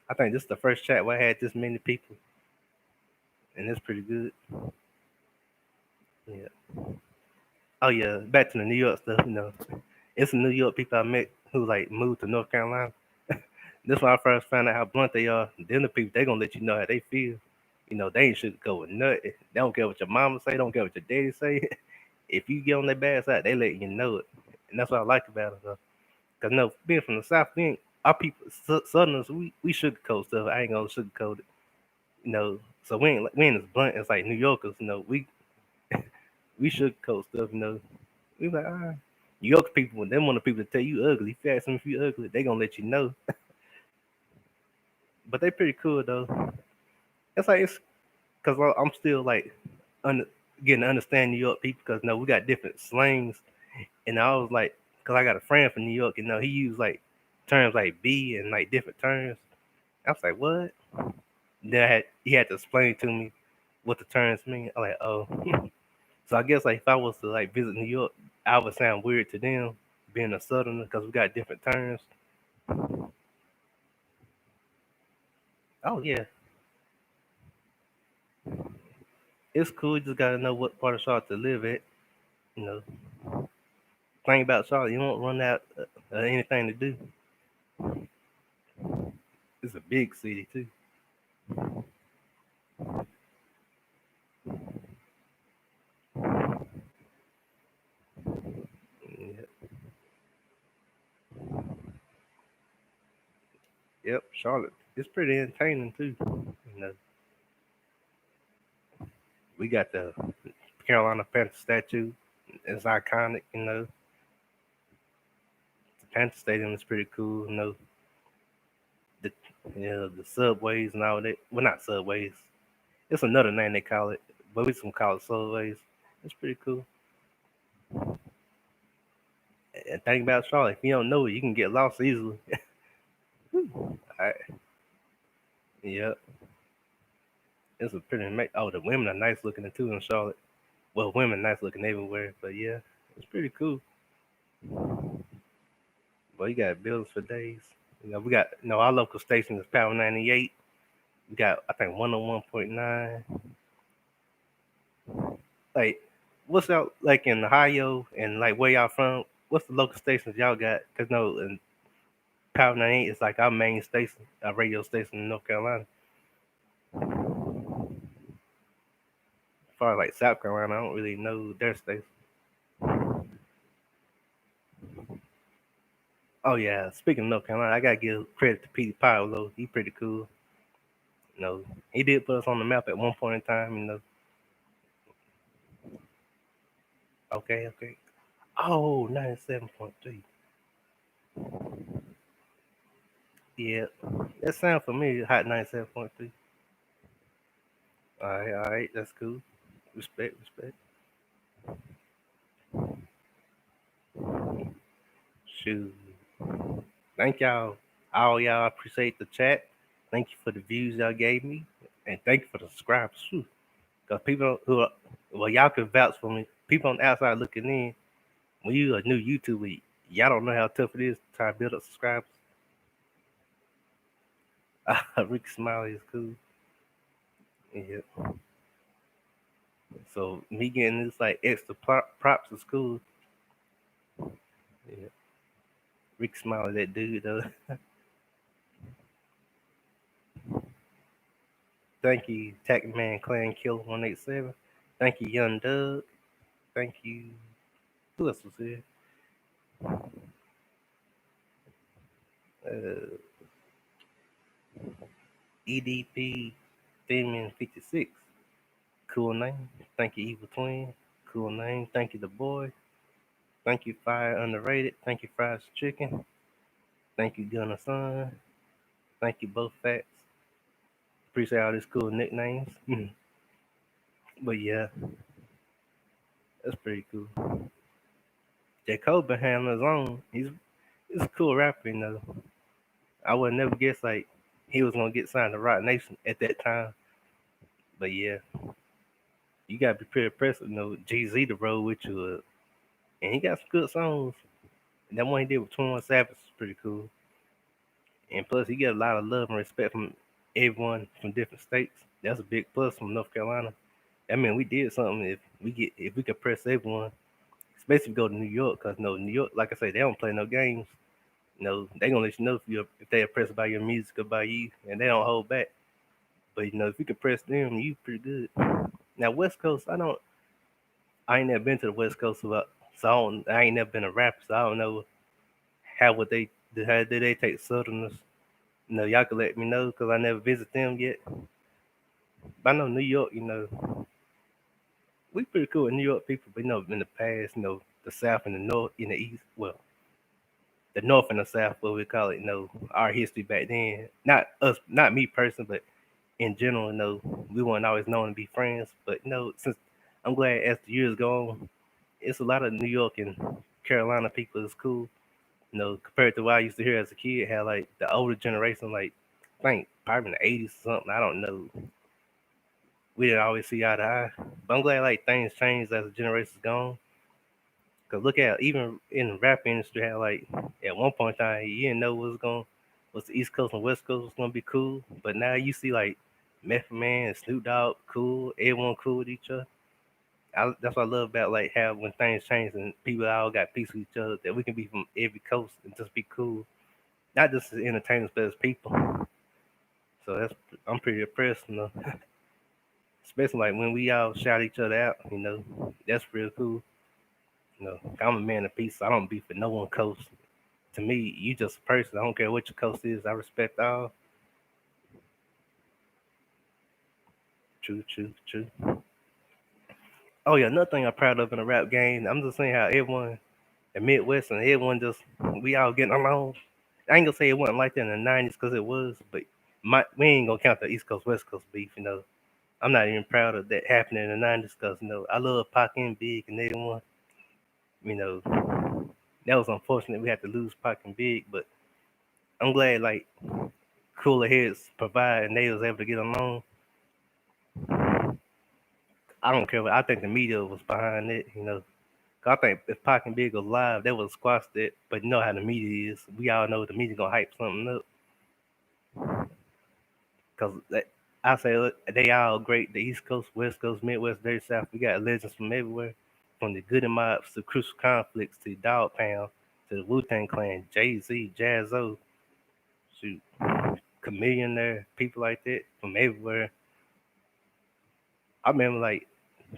[SPEAKER 1] I think this is the first chat where I had this many people, and it's pretty good. Yeah. Oh yeah, back to the New York stuff. It's some New York people I met who like moved to North Carolina. This when I first found out how blunt they are. Then the people they gonna let you know how they feel. You know, they ain't shit go with nothing. They don't care what your mama say, don't care what your daddy say. If you get on their bad side, they let you know it. And that's what I like about it though. Cause no, being from the South, we ain't, our people Southerners, we sugarcoat stuff. I ain't gonna sugarcoat it. You know, so we ain't as blunt as like New Yorkers, you know, we sugarcoat stuff, you know. We like, New York people, when they want the people to tell you ugly. If you ask them if you ugly, they gonna let you know. But they pretty cool though. It's like it's because I'm still like under, getting to understand New York people because no, we got different slangs, and I was like, because I got a friend from New York, and he used like terms like B and like different terms. I was like, what? Then he had to explain to me what the terms mean. I'm like, oh, so I guess like if I was to like visit New York, I would sound weird to them being a Southerner because we got different terms. Oh yeah, it's cool. You just gotta know what part of Charlotte to live at. You know, thing about Charlotte, you won't run out of anything to do. It's a big city too. Yep, yep. Charlotte, it's pretty entertaining too. You know, we got the Carolina Panther statue. It's iconic. You know, the Panther Stadium is pretty cool. You know, the the subways and all that. Well, not subways. It's another name they call it, but we just gonna call it subways. It's pretty cool. And think about Charlotte, if you don't know it, you can get lost easily. Alright, yep. It's a pretty oh, the women are nice looking too in Charlotte. Well, women nice looking everywhere, but yeah, it's pretty cool. But you got buildings for days. You know, we got our local station is Power 98. We got I think 101.9. Like, what's out like in Ohio and like where y'all from? What's the local stations y'all got? Cause no, in Power 98 is like our main station, our radio station in North Carolina. As far as like South Carolina, I don't really know their station. Oh yeah, speaking of North Carolina, I gotta give credit to Petey Pablo. He pretty cool. You know, he did put us on the map at one point in time. You know, okay, okay. Oh, 97.3. Yeah, that sound familiar. Hot 97.3. All right, that's cool. Respect, respect. Shoot, thank y'all, all y'all. Appreciate the chat. Thank you for the views y'all gave me, and thank you for the subscribers too. Cause people who are, well, y'all can vouch for me. People on the outside looking in, when you a new YouTuber, y'all don't know how tough it is to try to build up subscribers. Rick Smiley is cool. Yeah. So me getting this like extra props is cool. Yeah. Rick Smiley, that dude though. Thank you, Tackman Clan Killer 187. Thank you, Young Doug. Thank you. Who else was here? Uh, EDP Themian 56. Cool name. Thank you, Evil Twin. Cool name. Thank you, the boy. Thank you, Fire Underrated. Thank you, Fries Chicken. Thank you, Gunner Son. Thank you, both Fats. Appreciate all these cool nicknames. But yeah, that's pretty cool. J. Cole been handling his own. He's a cool rapper, you know. I would never guess like he was gonna get signed to Rock Nation at that time. But yeah, you gotta be pretty impressed, you know, Jay Z to roll with you, and he got some good songs. And that one he did with 21 Savage is pretty cool. And plus, he get a lot of love and respect from everyone from different states. That's a big plus from North Carolina. I mean, we did something if we could press everyone, especially if you go to New York, cause no New York, like I say, they don't play no games. They gonna let you know if they impressed by your music or by you, and they don't hold back. But if you can press them, you pretty good. Now West Coast, I ain't never been to the West Coast, so I ain't never been a rapper, so I don't know how did they take Southerners. Y'all can let me know because I never visit them yet. But I know New York, we pretty cool with New York people, but in the past, the South and the North, in the East, well, the North and the South, what we call it, our history back then. Not us, not me personally, but in general, we weren't always known to be friends. But since I'm glad as the years go on, it's a lot of New York and Carolina people is cool. Compared to what I used to hear as a kid, how like the older generation, like I think probably in the '80s or something. I don't know. We didn't always see eye to eye, but I'm glad like things changed as the generations gone. Cause look at even in the rap industry, how like at one point in time you didn't know what's the East Coast and West Coast was gonna be cool, but now you see like Method Man and Snoop Dogg cool, everyone cool with each other. That's what I love about like how when things change and people all got peace with each other, that we can be from every coast and just be cool, not just as entertainers but as people. So I'm pretty impressed, especially like when we all shout each other out. That's real cool. I'm a man of peace. So I don't beef with no one coast. To me, you just a person. I don't care what your coast is. I respect all. True, true, true. Oh yeah, another thing I'm proud of in the rap game. I'm just saying how everyone, the Midwest and everyone just we all getting along. I ain't gonna say it wasn't like that in the '90s because it was, but we ain't gonna count the East Coast West Coast beef. I'm not even proud of that happening in the '90s because I love Pac and Big and everyone. You know, that was unfortunate we had to lose Pac and Big, but I'm glad like cooler heads provide and they was able to get along. I don't care what I think the media was behind it. 'Cause I think if Pac and Big was live, they would squash it. But you know how the media is. We all know the media gonna hype something up. Cause I say look, they all great. The East Coast, West Coast, Midwest, Dirty South. We got legends from everywhere, from the Good and Mobs to Crucial Conflicts to Dog Pound to the Wu Tang Clan, Jay Z, Jazzo, shoot, Chameleon there, people like that from everywhere. I remember like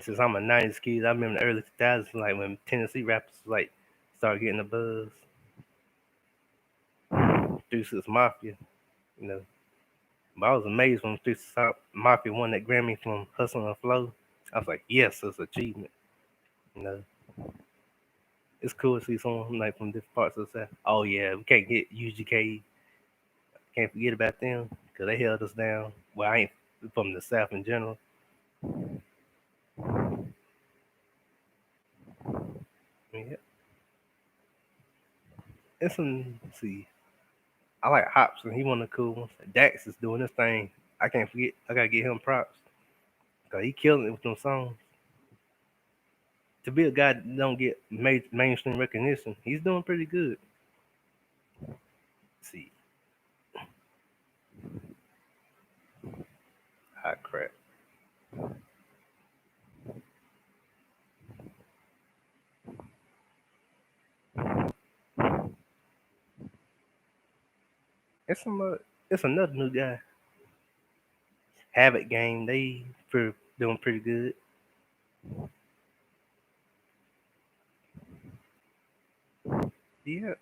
[SPEAKER 1] since I'm a '90s kid, I remember the early 2000s, like when Tennessee rappers like started getting the buzz. Deuces Mafia, you know. But I was amazed when Deuces Mafia won that Grammy from Hustle and Flow. I was like, yes, it's achievement. You know, it's cool to see someone like from different parts of the South. Oh yeah, we can't get UGK. Can't forget about them because they held us down. Well, I ain't from the South in general. Yeah, and some. Let's see, I like Hopson. He one of the cool ones. Dax is doing this thing. I can't forget. I gotta give him props because he killing it with them songs. To be a guy that don't get mainstream recognition, he's doing pretty good. Let's see, hot crap. It's some. It's another new guy. Havoc game. They doing pretty good. Yeah,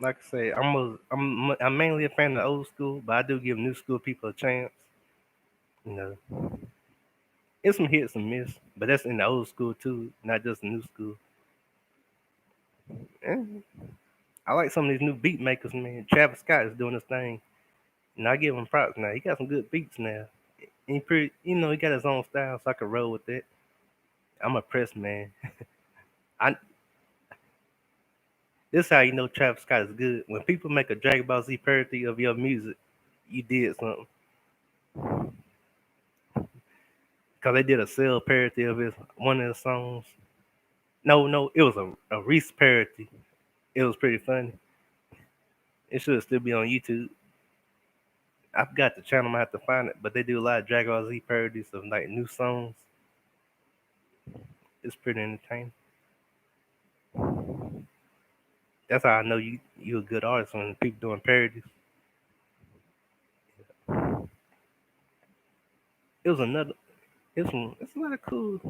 [SPEAKER 1] like I say, I'm mainly a fan of the old school, but I do give new school people a chance. You know, it's some hits and miss, but that's in the old school too, not just the new school. And I like some of these new beat makers, man. Travis Scott is doing his thing, and I give him props now. He got some good beats now. He pretty, he got his own style, so I can roll with it. I'm a press man. I This how you know Travis Scott is good. When people make a Dragon Ball Z parody of your music, you did something. Cause they did a Cell parody of his one of his songs. No, no, it was a Reese parody. It was pretty funny. It should still be on YouTube. I forgot the channel. I have to find it, but they do a lot of Dragon Ball Z parodies of like new songs. It's pretty entertaining. That's how I know you a good artist when people doing parodies. It was another. It's a lot of cool.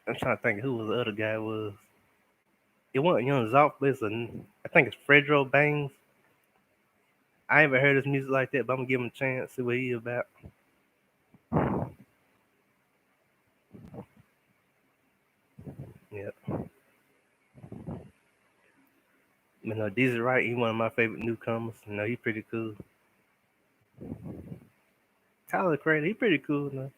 [SPEAKER 1] I'm trying to think who was the other guy was. It wasn't Young Zoff, but I think it's Fredro Bangs. I ain't ever heard his music like that, but I'm gonna give him a chance, see what he about. Yeah. Deezy Wright, he one of my favorite newcomers. He pretty cool. Tyler Creator, he pretty cool.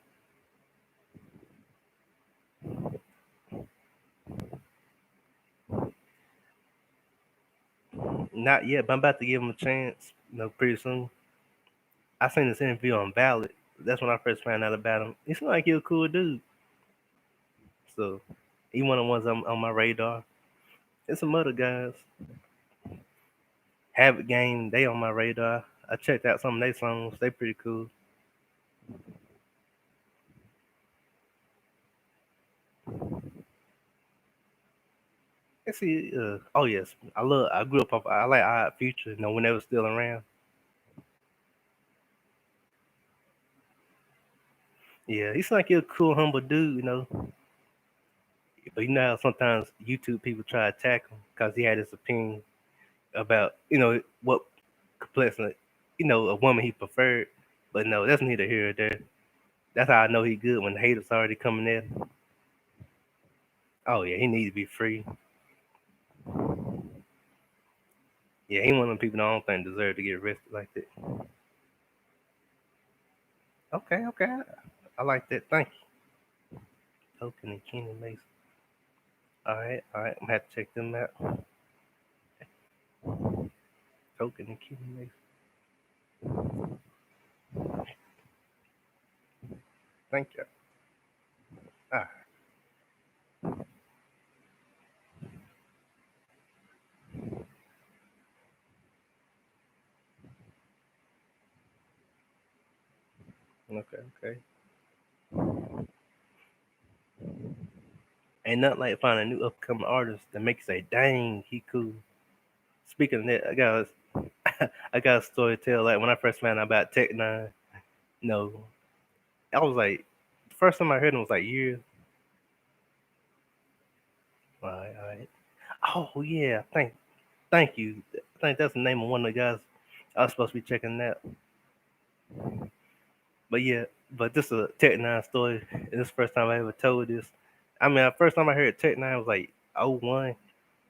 [SPEAKER 1] Not yet, but I'm about to give him a chance. Pretty soon. I seen this interview on Ballot. That's when I first found out about him. He seemed like he a cool dude. So he one of the ones on my radar. There's some other guys. Habit Game, they on my radar. I checked out some of their songs. They pretty cool. Let's see. Oh yes, I grew up. I like Odd Future. When they was still around. Yeah, he seemed like he a cool, humble dude. But how sometimes YouTube people try to attack him because he had his opinion about what complexion a woman he preferred. But no, that's neither here or there. That's how I know he good when the haters already coming in. Oh yeah, he need to be free. Yeah, he one of them people that I don't think deserve to get arrested like that. Okay, okay, I like that. Thank you. Token and Kenny Mason. All right. I'm gonna have to check them out. Token and Kenny Mason. Thank you. Ah, okay, okay. Ain't nothing like finding a new upcoming artist that makes you say, "Dang, he cool." Speaking of that, I got a story to tell. Like when I first found out about Tech Nine, no, I was like, the first time I heard him was like years. All right. Oh yeah, thank you. I think that's the name of one of the guys I was supposed to be checking that. But yeah, but this is a Tech Nine story. And this is the first time I ever told this. I mean, the first time I heard Tech Nine was like '01.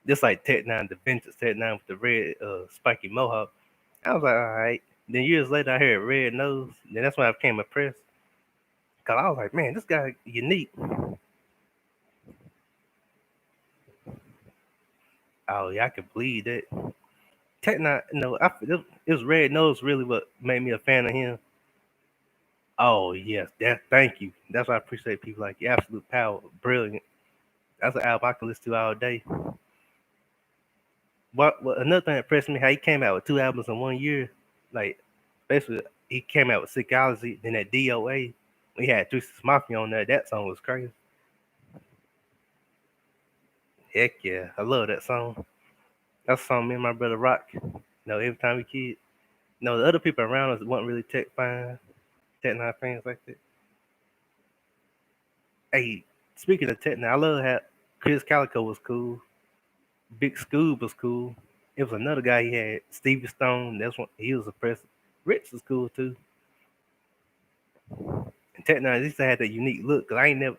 [SPEAKER 1] Just like Tech Nine, the vintage Tech Nine with the red spiky mohawk. I was like, all right. Then years later, I heard Red Nose. Then that's when I became impressed. Cause I was like, man, this guy unique. Oh yeah, I could believe that. Tech Nine, it was Red Nose really what made me a fan of him. Oh yes, thank you. That's why I appreciate people like you. Absolute Power, brilliant. That's an album I can listen to all day. What another thing that impressed me, how he came out with two albums in 1 year. Like, basically, he came out with Psychology, then that DOA. We had Three Six Mafia on there. That song was crazy. Heck yeah, I love that song. That's a song me and my brother rock. Every time we kid. The other people around us wasn't really Tech Nine fans like that. Hey, speaking of Tech Nine, I love how Chris Calico was cool. Big Scoob was cool. It was another guy he had, Stevie Stone. That's one he was a press. Rich was cool too. And Tech Nine used to have that unique look. Cause I ain't never.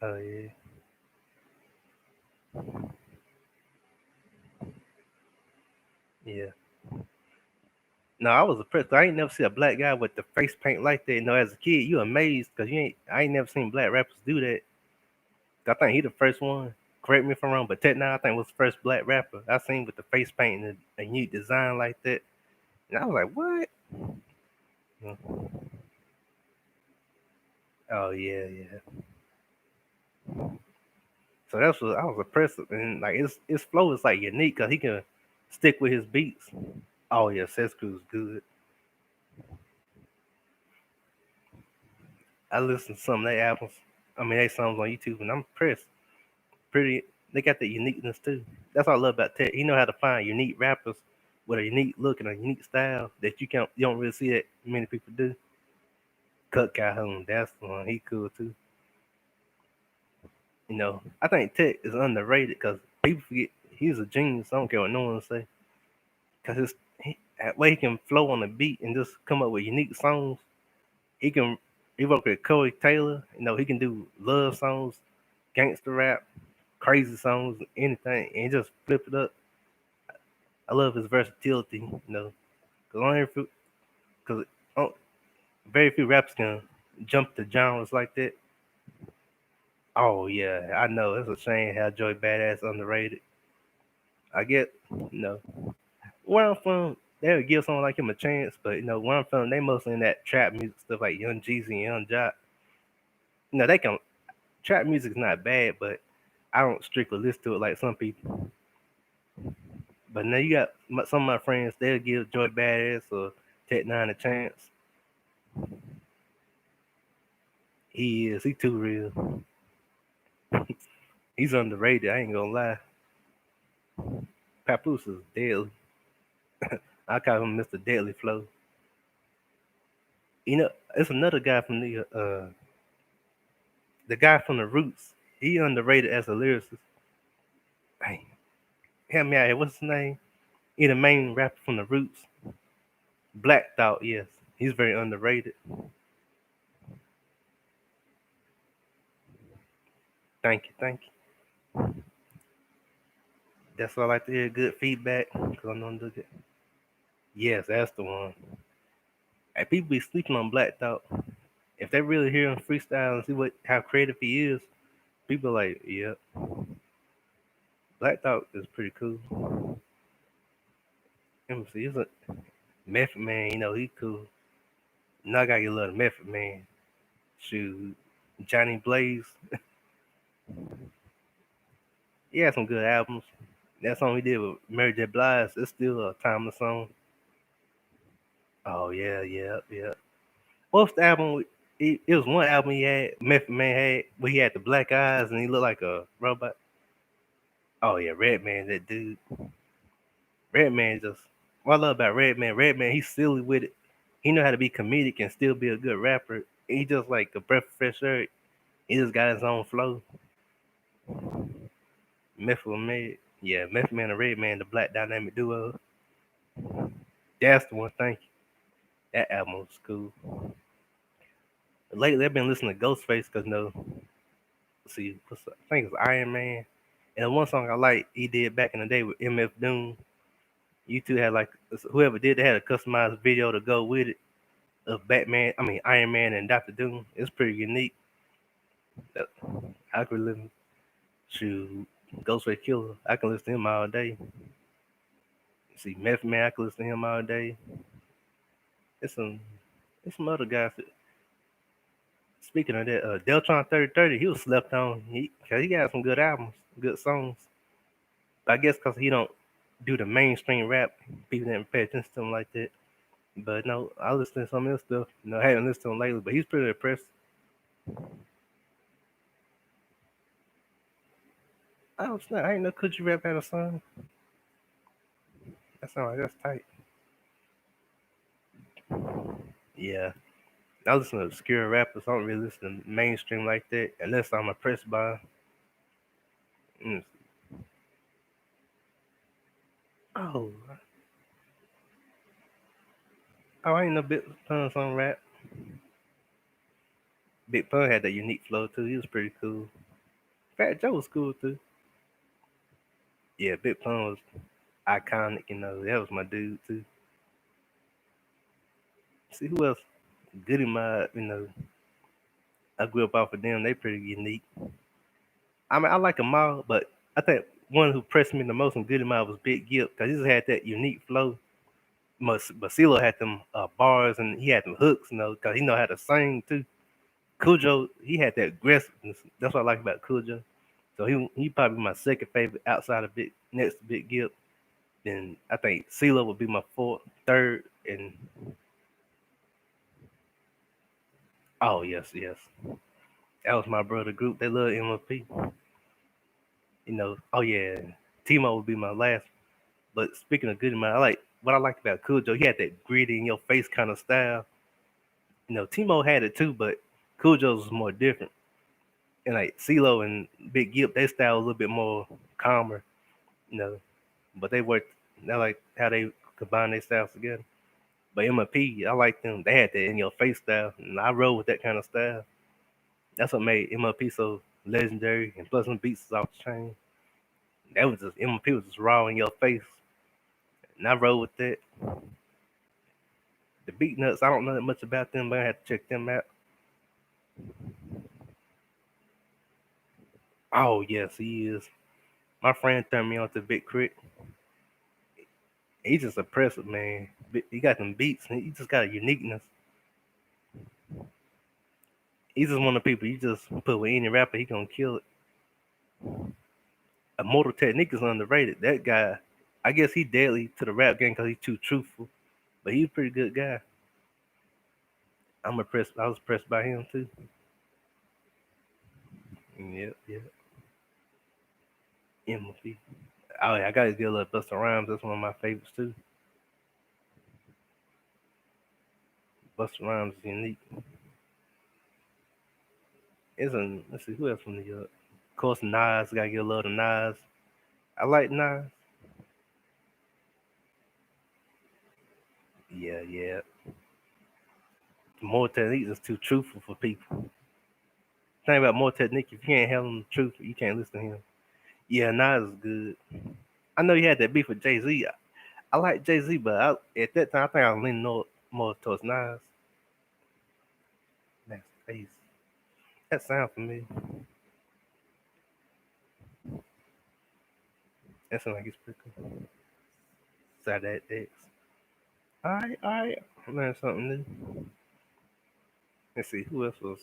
[SPEAKER 1] Oh yeah, yeah. No, I was impressed. I ain't never see a black guy with the face paint like that. As a kid, you amazed because you ain't. I ain't never seen black rappers do that. I think he the first one. Correct me if I'm wrong, but Tech Nine I think was the first black rapper I seen with the face paint and a unique design like that. And I was like, what? Mm. Oh yeah, yeah. So that's what I was impressed with, and like his flow is like unique because he can stick with his beats. Oh yeah, Sesku's good. I listened to some of their albums. I mean, they songs on YouTube, and I'm impressed. Pretty, they got the uniqueness too. That's what I love about Tech. He know how to find unique rappers with a unique look and a unique style that you don't really see that many people do. Cut Calhoun, that's the one. He cool too. I think Tech is underrated because people forget he's a genius. I don't care what no one say. Cause that way he can flow on the beat and just come up with unique songs. He can he work with Corey Taylor. He can do love songs, gangster rap, crazy songs, anything, and just flip it up. I love his versatility. Cause cause oh, very few rappers can jump to genres like that. Oh yeah, I know. It's a shame how Joey Badass underrated. I get, you know, where I'm from, they would give someone like him a chance, but where I'm from, they mostly in that trap music stuff like Young Jeezy and Young Jock. They can trap music's not bad, but I don't strictly listen to it like some people. But now you got some of my friends, they'll give Joy Badass or Tech Nine a chance. He too real. He's underrated. I ain't gonna lie. Papoose is deadly. I call him Mr. Deadly Flow. It's another guy from the guy from the Roots. He underrated as a lyricist. Hey, help me out here. What's his name? He the main rapper from the Roots. Black Thought, yes. He's very underrated. Thank you, thank you. That's why I like to hear good feedback. Cause I know I'm doing good. Yes, that's the one. And people be sleeping on Black Thought. If they really hear him freestyle and see how creative he is, people are like, yeah, Black Thought is pretty cool. Let me see, he's a Method Man, he cool. Now I gotta get a little Method Man. Shoot, Johnny Blaze, he had some good albums. That song he did with Mary J. Blige, it's still a timeless song. Oh yeah, yeah, yeah. What's the album? It was one album he had, Method Man had, where he had the black eyes and he looked like a robot. Oh yeah, Redman, that dude. Redman just what I love about Redman, he's silly with it. He know how to be comedic and still be a good rapper. He just like a breath of fresh air. He just got his own flow. Method Man, yeah, Method Man and Redman, the black dynamic duo. That's the one. Thank you. That album was cool. Lately, I've been listening to Ghostface because see, I think it's Iron Man. And the one song I like he did back in the day with MF Doom. You two had like whoever did they had a customized video to go with it of Batman. I mean Iron Man and Doctor Doom. It's pretty unique. Uh, I could listen to Ghostface Killer. I can listen to him all day. See Meth Man, I can listen to him all day. It's some it's some other guys. Speaking of that, Deltron 3030, he was slept on. Cause he got some good albums, good songs. I guess because he don't do the mainstream rap, people didn't pay attention to him like that. But no, I listen to some of his stuff. I haven't listened to him lately, but he's pretty impressive. Oh snap! I ain't know Could You Rap had a song. That sound like that's tight. Yeah, I listen to obscure rappers. I don't really listen to mainstream like that unless I'm impressed by. Mm. Oh, I ain't no Big Pun on rap. Big Pun had that unique flow too. He was pretty cool. Fat Joe was cool too. Yeah, Big Pun was iconic. That was my dude too. See who else? Goody Mob. I grew up off of them. They pretty unique. I mean, I like them all, but I think one who pressed me the most in Goody Mob was Big Gipp because he just had that unique flow. But CeeLo had them bars and he had them hooks, because he know how to sing too. Cujo, he had that aggressiveness. That's what I like about Cujo. So he probably my second favorite outside of Big next to Big Gip. Then I think CeeLo would be my fourth, third, and oh yes, that was my brother group. They love MLP. Oh yeah, Timo would be my last. But speaking of Goody Man, I like what I liked about Cool Joe. He had that gritty in your face kind of style. Timo had it too, but Cool Joe's was more different. And like CeeLo and Big Gip, their style was a little bit more calmer. You know, but they worked. I like how they combine their styles together. But MLP, I like them. They had that in your face style, and I roll with that kind of style. That's what made MLP so legendary. And plus, some beats is off the chain. That was just MLP was just raw in your face, and I roll with that. The Beat Nuts, I don't know that much about them, but I had to check them out. Oh yes, he is. My friend turned me on to Big Crit. He's just impressive, man. He got them beats, and he just got a uniqueness. He's just one of the people you just put with any rapper, he gonna kill it. Immortal Technique is underrated. That guy, I guess he deadly to the rap game because he's too truthful, but he's a pretty good guy. I'm impressed. I was impressed by him too. Yep, yep. MLP. Oh yeah, I gotta give a little Busta Rhymes. That's one of my favorites too. Busta Rhymes is unique. Isn't let's see who else from New York. Of course, Nas. Gotta give a little to Nas. I like Nas. Yeah, yeah. More technique is too truthful for people. Thing about more technique, if you can't handle the truth, you can't listen to him. Yeah, Nas is good. I know you had that beef with Jay Z. I like Jay Z, but at that time I think I was leaning more towards Nas. That's face. That sound familiar. That sound like it's pretty cool. Side that X. Alright. I learned something new. Let's see who else was.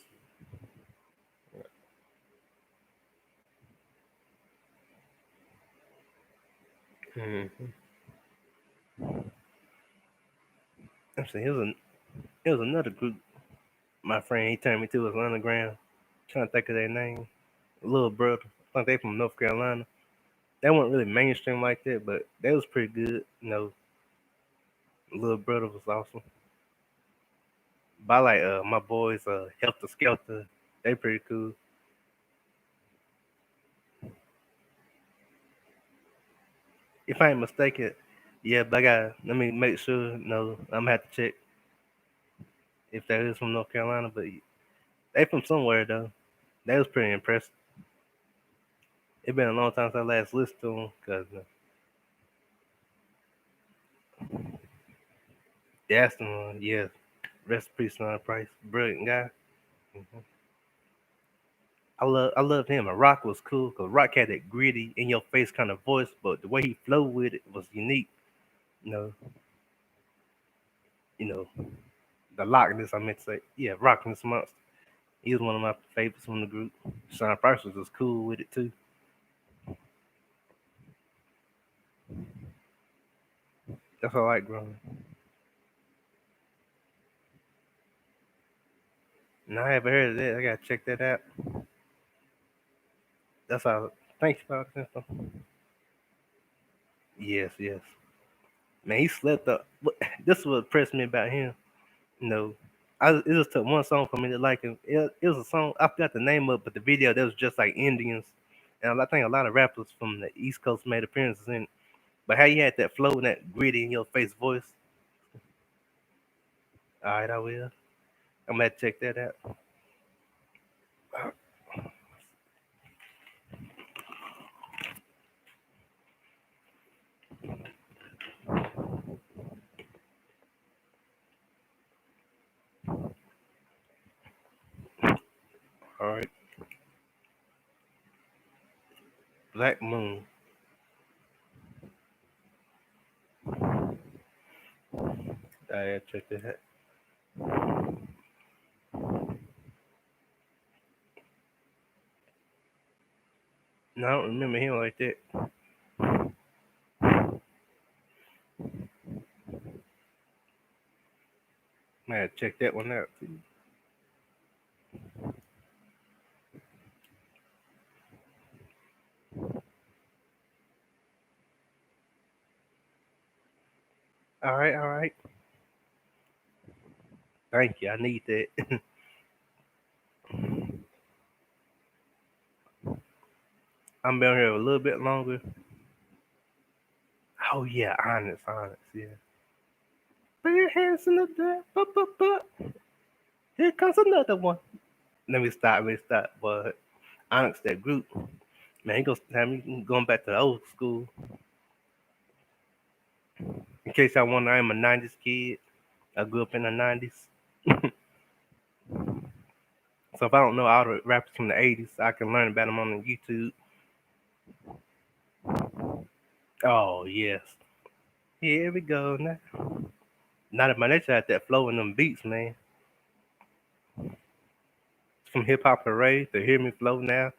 [SPEAKER 1] Hmm. Let's see. It was another group. My friend he turned me to was Underground. Trying to think of their name. Little brother. I think they from North Carolina. They weren't really mainstream like that, but they was pretty good. Little brother was awesome. But I like my boys, Helter Skelter. They pretty cool. If I ain't mistaken, yeah, but I got let me make sure. No, I'm gonna have to check if that is from North Carolina, but they from somewhere though. That was pretty impressive. It been a long time since I last listened to them, cause that's the one. Yeah, rest in peace, Son Price, brilliant guy. Mhm. I loved him. And Rock was cool, cause Rock had that gritty, in your face kind of voice, but the way he flowed with it was unique. You know, you know, the Lockness. I meant to say, yeah, Rockness Monster. He was one of my favorites from the group. Sean Price was just cool with it too. That's what I like growing. No, I haven't heard of that. I gotta check that out. That's all. Thanks for that. Yes, yes. Man, he slept up. This is what impressed me about him. You know, it just took one song for me to like him. It was a song I forgot the name of, but the video that was just like Indians, and I think a lot of rappers from the East Coast made appearances in it. But how you had that flow and that gritty in your face voice. All right, I will. I'm gonna have to check that out. All right, Black Moon. I gotta check that out. I don't remember him like that. I had to check that one out too. All right, all right. Thank you. I need that. I'm been here a little bit longer. Oh yeah, honest, honest, yeah. Put your hands in the dirt, but. Here comes another one. Let me stop. But honest, that group, man, he gonna have me going back to the old school. In case I wonder, I'm a '90s kid. I grew up in the '90s. So if I don't know all the rappers from the '80s, I can learn about them on YouTube. Oh yes, here we go now. Not that my nature had that flow in them beats, man. From Hip Hop Parade to Hear Me Flow now,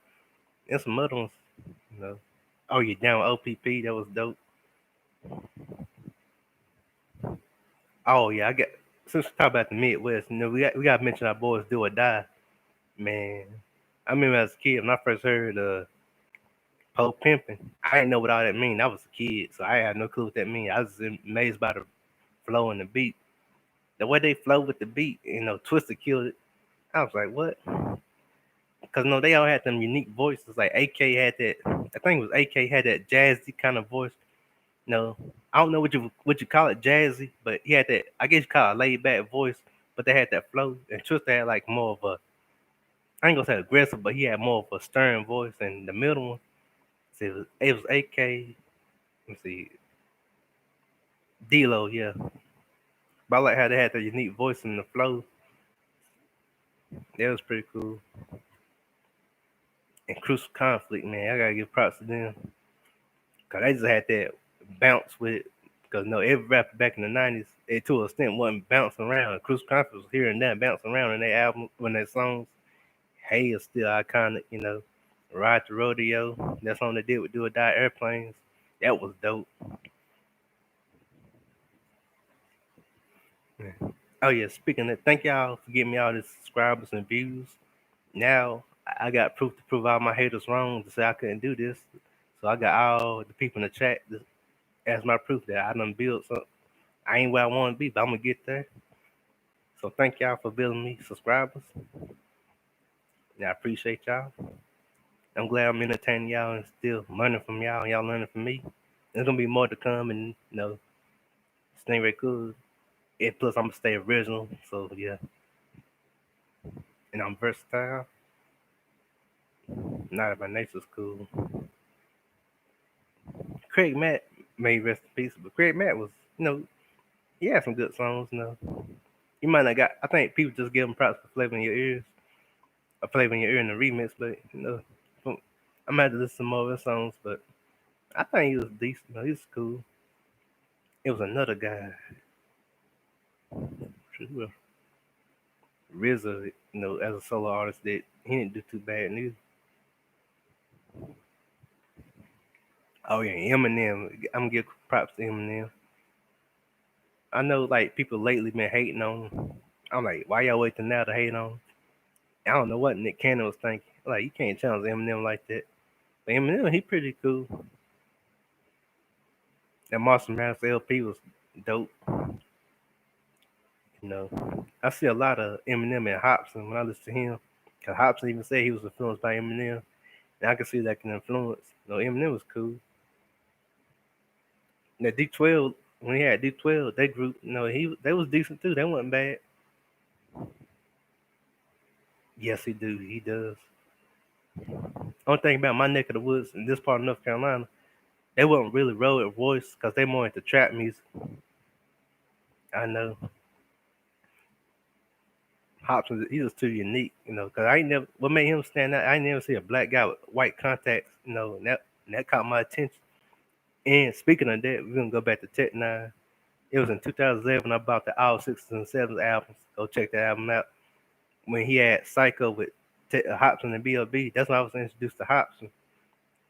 [SPEAKER 1] and some other ones, you know. Oh, you down with OPP? That was dope. Oh yeah, I got. Since we talk about the Midwest, we got to mention our boys Do or Die, man. I remember as a kid when I first heard Po Pimpin', I didn't know what all that mean. I was a kid, so I had no clue what that mean. I was amazed by the flow and the beat. The way they flow with the beat, Twister killed it. I was like, what? Because no, they all had them unique voices. Like AK had that. I think it was AK had that jazzy kind of voice. No, I don't know what you call it, jazzy, but he had that. I guess you call it a laid back voice, but they had that flow. And Twister had like more of a. I ain't gonna say aggressive, but he had more of a stern voice. And the middle one, see, it was AK. Let's see, D-Lo, yeah. But I like how they had the unique voice and the flow. That was pretty cool. And Crucial Conflict, man, I gotta give props to them. Cause they just had that bounce with it. Cause no, every rapper back in the '90s, it to a extent wasn't bouncing around. Crucial Conflict was here and there bouncing around in their album when their songs. Hey is still iconic. Ride the Rodeo. That song they did with Do or Die Airplanes. That was dope. Yeah. Oh yeah, speaking of, thank y'all for giving me all the subscribers and views. Now I got proof to prove all my haters wrong to say I couldn't do this. So I got all the people in the chat as my proof that I done built something. I ain't where I want to be, but I'm gonna get there. So thank y'all for building me subscribers. Yeah, I appreciate y'all. I'm glad I'm entertaining y'all and still learning from y'all and y'all learning from me. There's gonna be more to come, and stay very cool. And plus, I'm gonna stay original. So yeah, and I'm versatile. Not that my nature's cool. Craig Matt may rest in peace, but Craig Matt was, he had some good songs. You might not got. I think people just give him props for flavor in your ears, or flavor in your ear in the remix. But I'm gonna have to listen to more of his songs. But I think he was decent. He was cool. It was another guy, RZA. As a solo artist, that he didn't do too bad neither. Oh yeah, Eminem. I'm gonna give props to Eminem. I know like people lately been hating on him. I'm like, why y'all waiting now to hate on him? I don't know what Nick Cannon was thinking. Like, you can't challenge Eminem like that. But Eminem, he pretty cool. That Marshall Mathers LP was dope. I see a lot of Eminem and Hopsin when I listen to him. Cause Hopsin even said he was influenced by Eminem, and I can see that can influence. Eminem was cool. Now D12, when he had D12, that group, they was decent too. They wasn't bad. Yes, he do. He does. Only thing about my neck of the woods in this part of North Carolina, they wasn't really road voice because they more into trap music. I know. Hopkins, he was too unique. Because I ain't never, what made him stand out, I ain't never see a black guy with white contacts, and that caught my attention. And speaking of that, we're going to go back to Tech Nine. It was in 2011 I bought the All Sixes and Sevens albums. Go check that album out. When he had Psycho with Hopkins and B.O.B., that's when I was introduced to Hopkins.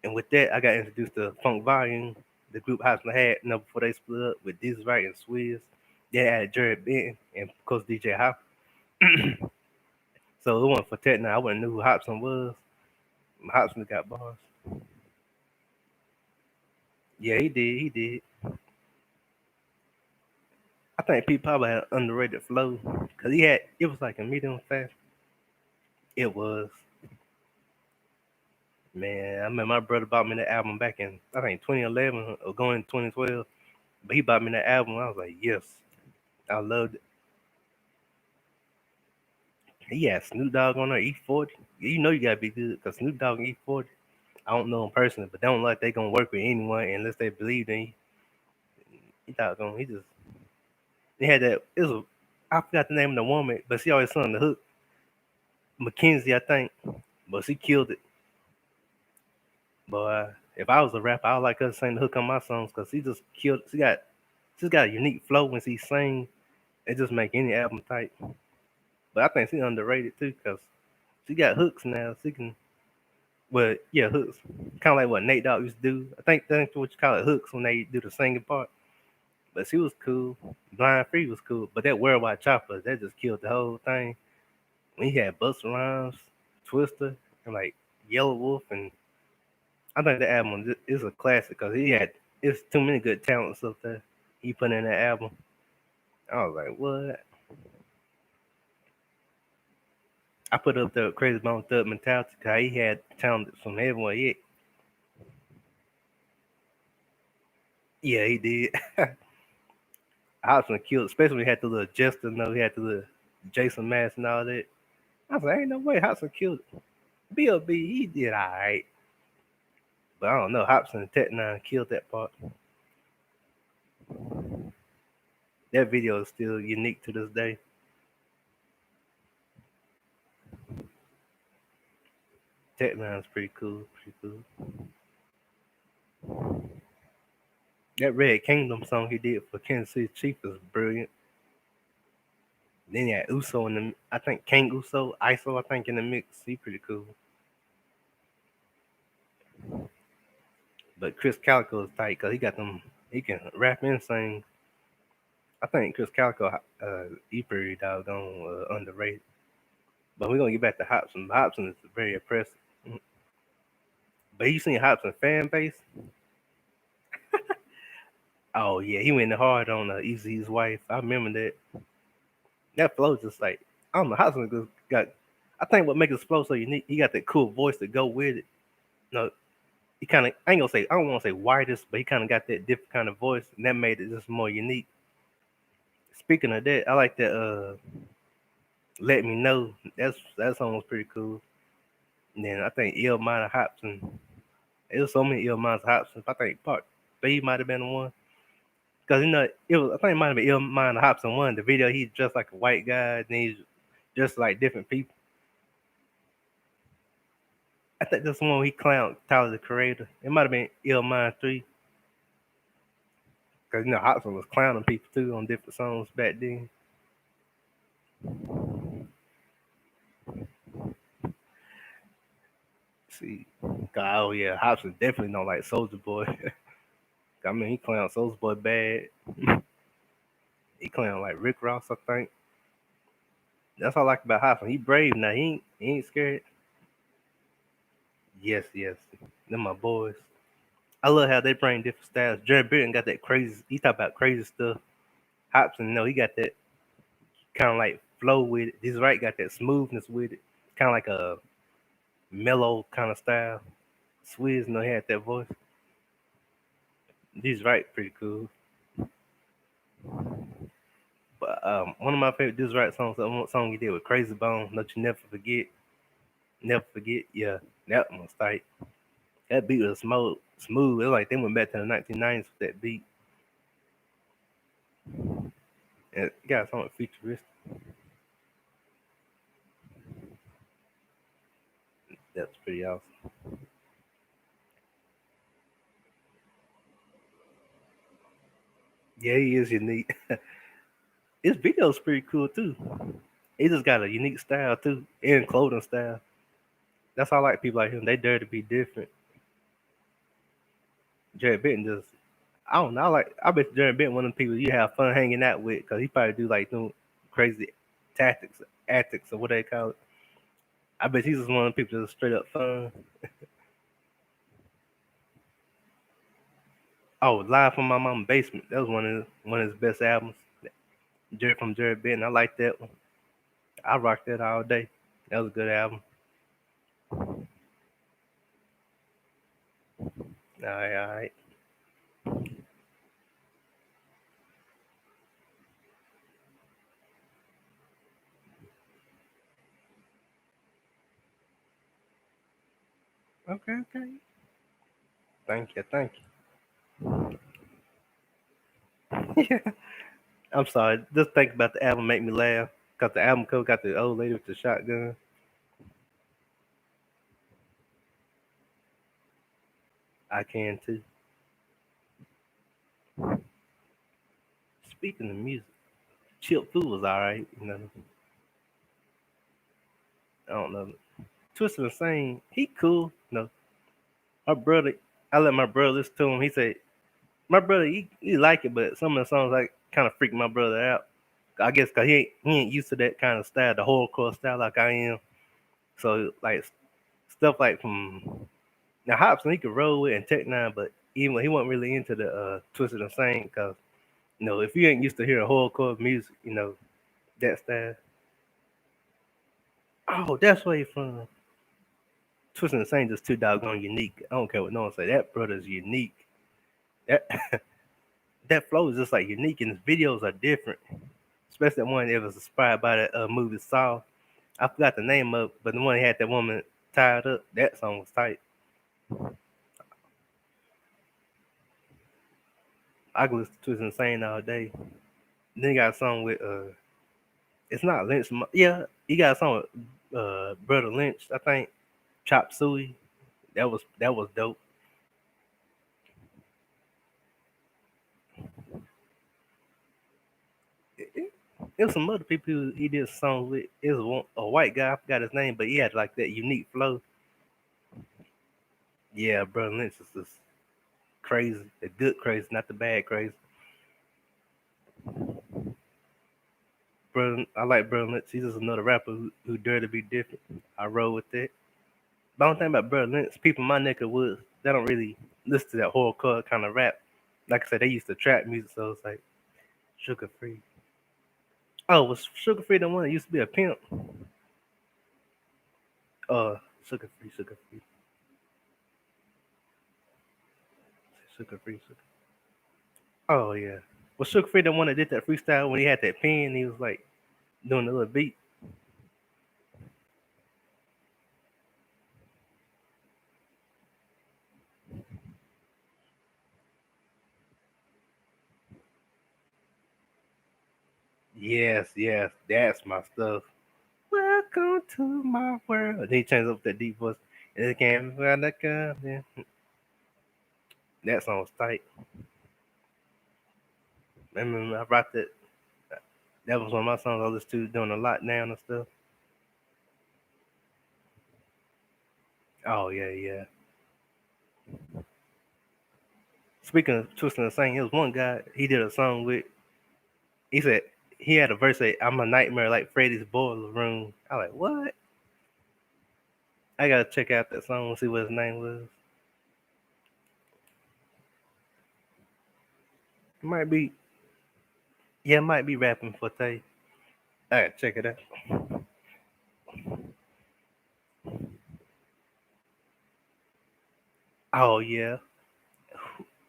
[SPEAKER 1] And with that, I got introduced to Funk Volume, the group Hobson had, before they split up with This Right and Swizz. They had Jared Benton and of course DJ Hop. So it wasn't for Tech Nine. I wouldn't know who Hobson was. Hobson got bars. Yeah, he did. He did. I think Pete probably had underrated flow because it was like a medium fast. It was. Man, I remember my brother bought me that album back in I think 2011 or going 2012. But he bought me that album. I was like, yes, I loved it. He had Snoop Dogg on there, E40. You know you gotta be good because Snoop Dogg and E40. I don't know him personally, but they don't like they gonna work with anyone unless they believe in you. He thought he just he had that. It was I forgot the name of the woman, but she always sung the hook. Mackenzie, I think, but she killed it. But if I was a rapper, I would like her to sing the hook on my songs because she just killed. She's got a unique flow when she sing. It just make any album tight. But I think she underrated too because she got hooks now. She can, well, yeah, hooks. Kind of like what Nate Dogg used to do. I think that's what you call it, hooks when they do the singing part. But she was cool. Blind Free was cool. But that Worldwide Chopper, that just killed the whole thing. When he had Busta Rhymes, Twister, and like Yellow Wolf, and I think the album is a classic because it's too many good talents up there. He put in that album. I was like, what? I put up the Crazy Bone Thug Mentality because he had talent from everywhere. Yeah, he did. Hobson killed, especially when he had the little Jester, he had the little Jason mask and all that. I was like, ain't no way Hobson killed it. B.O.B. he did all right. But I don't know, Hobson and Tech Nine killed that part. That video is still unique to this day. Tech Nine's pretty cool, pretty cool. That Red Kingdom song he did for Kansas City Chief is brilliant. Then he had Uso in the, I think King Uso, ISO, I think in the mix. He pretty cool. But Chris Calico is tight because he got them. He can rap and sing. I think Chris Calico, he pretty doggone underrated. But we're gonna get back to Hobson. Hobson is very impressive. But you seen Hobson fan base? Oh yeah, he went hard on Easy's wife. I remember that. That flow just like I don't know. Hobson just got. I think what makes his flow so unique, he got that cool voice to go with it. You know, he kind of I ain't gonna say I don't want to say whitest, but he kind of got that different kind of voice, and that made it just more unique. Speaking of that, I like that. Let Me Know. That song was pretty cool. And then I think Ill Minor Hobson. It was so many Ill Minor Hobson. I think Part B might have been the one. Cause it was I think it might have been Ill Minor Hobson one. The video he's dressed like a white guy, and he's just like different people. I think that's the one where he clowned Tyler the Creator. It might have been Ill Minor 3. Cause Hobson was clowning people too on different songs back then. See, oh yeah, Hobson definitely don't like Soldier Boy. I mean, he clowned Soldier Boy bad. He clowned like Rick Ross, I think. That's all I like about Hobson. He brave now. He ain't scared. Yes, yes. Them my boys. I love how they bring different styles. Jerry Burton got that crazy. He talk about crazy stuff. Hobson, he got that kind of like flow with it. This right got that smoothness with it. Kind of like a mellow kind of style. Swizz, he had that voice. This right pretty cool. But one of my favorite This Right songs, the song he did with Crazy Bone, Don't You Never Forget. Never Forget. Yeah, that one was tight. That beat was smooth. It was like they went back to the 1990s with that beat. And it got something futuristic. That's pretty awesome. Yeah, he is unique. His video's pretty cool too. He just got a unique style too, and clothing style. That's how I like people like him. They dare to be different. Jared Benton just, I don't know. I bet Jared Benton one of the people you have fun hanging out with because he probably do like them crazy tactics, antics, or what they call it. I bet he's just one of the people that's straight up fun. Oh, Live from My Mama's Basement. That was one of his best albums. Jared from Jared Benton. I like that one. I rocked that all day. That was a good album. All right, all right. Okay, okay. Thank you, thank you. Yeah. I'm sorry. Just think about the album make me laugh. Cause the album cover got the old lady with the shotgun. I can too. Speaking of music, Chip Fu was alright. I don't know. Twisted and Sane, he cool. My brother, I let my brother listen to him. He said, my brother, he like it, but some of the songs like kind of freak my brother out. I guess cause he ain't used to that kind of style, the horrorcore style like I am. So like stuff like from now Hobson he could roll with and Tech Nine, but even he wasn't really into the Twisted and Sane because if you ain't used to hearing horrorcore music, that style. Oh, that's where he from. Twisted and Sane just too doggone unique. I don't care what no one say. That brother's unique. That that flow is just like unique, and his videos are different. Especially that one that was inspired by that movie Saw. I forgot the name of, but the one that had that woman tied up. That song was tight. I could listen to Twisted and Sane all day. Then he got a song with it's not Lynch. Yeah, he got a song with Brother Lynch. I think Chop Suey. That was dope. It was some other people he did songs with. It was a white guy. I forgot his name, but he had like that unique flow. Yeah, Brother Lynch is just crazy. The good crazy, not the bad crazy. Brother, I like Brother Lynch. He's just another rapper who dare to be different. I roll with that. But I don't think about Brother Lynch. People in my neck of woods, they don't really listen to that horrorcore kind of rap. Like I said, they used to trap music, so it's like Sugar Free. Oh, was Sugar Free the one that used to be a pimp? Sugar Free, Sugar Free, Sugar Free, Sugar. Oh yeah. Was Sugar Free the one that did that freestyle when he had that pen? He was like doing the little beat. Yes, yes, that's my stuff. Welcome to my world. And he changed up that deep voice. It can't find that guy. Yeah. That song was tight. I remember I brought that. That was one of my songs I listened to doing a lot now and stuff. Oh yeah, yeah. Speaking of twisting and singing, it was one guy he did a song with. He said he had a verse say, "I'm a nightmare like Freddy's boiler room." I like what? I gotta check out that song and see what his name was. It might be, yeah, it might be rapping Forte. I gotta check it out. Oh yeah,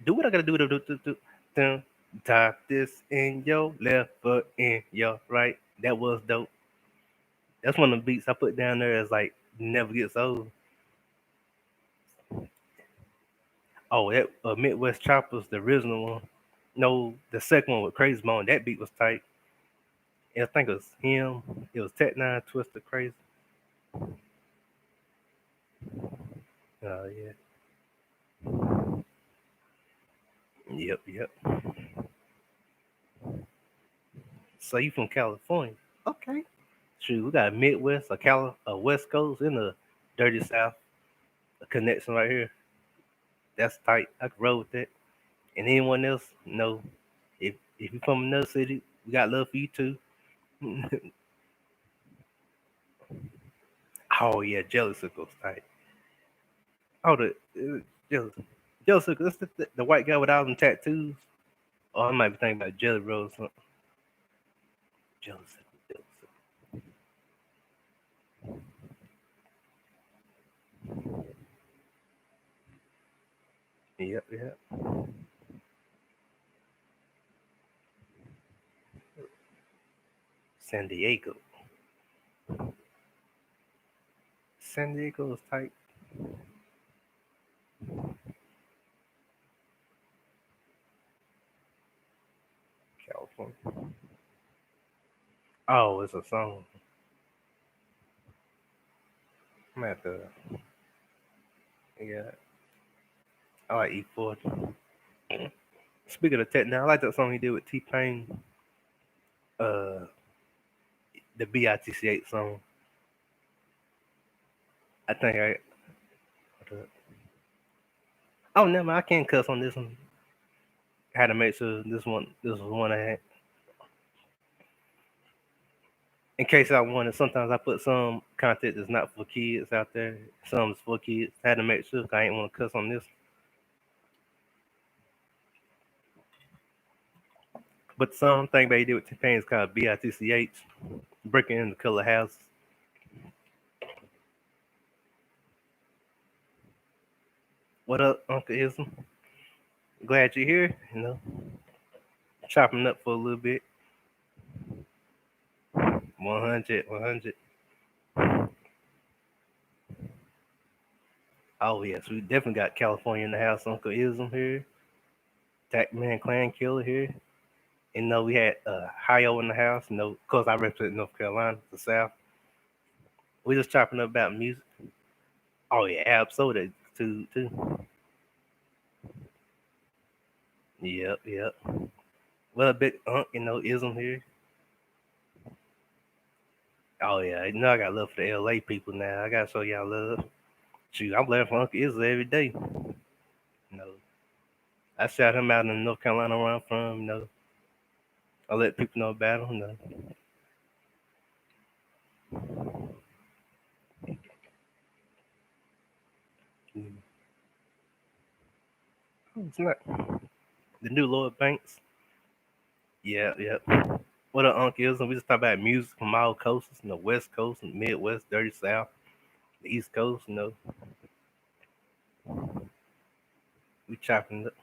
[SPEAKER 1] do what I gotta do. Top this in your left foot in your right. That was dope. That's one of the beats I put down there as like never gets old. Oh, that Midwest Choppers, the original one. No, the second one with Crazy Bone. That beat was tight. And I think it was him. It was Tech Nine Twister Crazy. Oh yeah. Yep, yep. So you from California? Okay. Shoot, we got a Midwest, a West Coast, and a Dirty South. A connection right here. That's tight. I can roll with that. And anyone else, if you're from another city, we got love for you too. Oh yeah, Jelly Sickle's tight. Oh Jelly, Jelly Sickle, that's the white guy with all them tattoos. Oh, I might be thinking about Jelly Roll or something. Jelly Sickle, Jelly Sickle. Yep, yep. San Diego. San Diego is tight. California. Oh, it's a song. I'm at the yeah. I like E40. Speaking of tech now, I like that song he did with T Pain. Uh, the BITC8 song. I think I. Oh no, man, I can't cuss on this one. I had to make sure this was one I had. In case I wanted, sometimes I put some content that's not for kids out there. Some's for kids. I had to make sure 'cause I ain't want to cuss on this. But the song thing they did with T Pain is called BITCH. Breaking into Color House. What up, Uncle Ism? Glad you're here. Chopping up for a little bit. 100, 100. Oh yes, we definitely got California in the house. Uncle Ism here. Man Clan Killer here. And we had Ohio in the house. Of course I represent North Carolina, the South. We just chopping up about music. Oh yeah, Ab Soda too. Yep, yep. Well, a big Ism here. Oh yeah, I got love for the LA people now. I gotta show y'all love. Shoot, I'm learning from Uncle Ism every day. You know, I shout him out in North Carolina where I'm from. I let people know about him. It's not the new Lloyd Banks. Yeah, yeah. What up, Uncle Ism? We just talk about music from all coasts, West Coast and Midwest, Dirty South, the East Coast. We chopping up.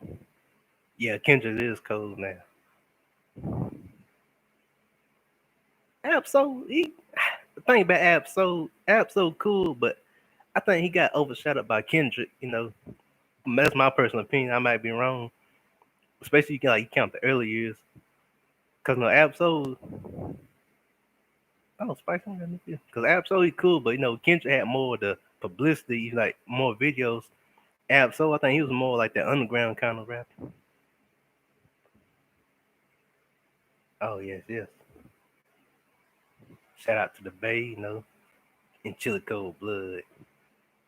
[SPEAKER 1] Yeah, Kendrick is cold now. Absol, the thing about Absol cool, but I think he got overshadowed by Kendrick. That's my personal opinion. I might be wrong, especially you count the early years, cause Absol. Oh, Spice on because Absol he cool, but Kendrick had more of the publicity, like more videos. Absol, I think he was more like that underground kind of rap. Oh yes, yes. Shout out to the Bay, and Chili Cold Blood.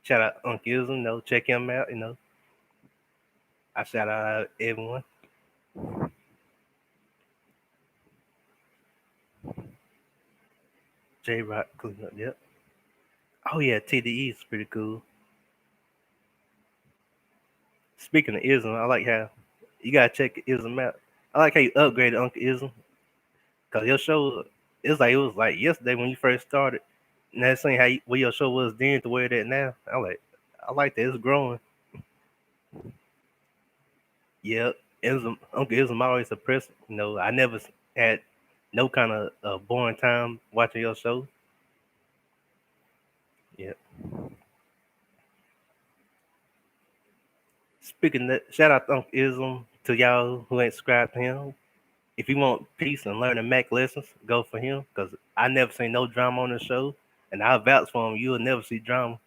[SPEAKER 1] Shout out Uncle Ism, check him out, I shout out everyone. J Rock clean up, yep. Oh yeah, TDE is pretty cool. Speaking of Ism, I like how you gotta check Ism out. I like how you upgraded Uncle Ism, cause your show it was like yesterday when you first started. And that's saying where your show was then to where it at now. I like that it's growing. Yep, Uncle Ism always impressive. I never had no kind of boring time watching your show. Yep. Speaking of that, shout out to Uncle Ism to y'all who ain't subscribed to him. If you want peace and learning Mac lessons, go for him. Cause I never seen no drama on the show, and I vouch for him. You'll never see drama.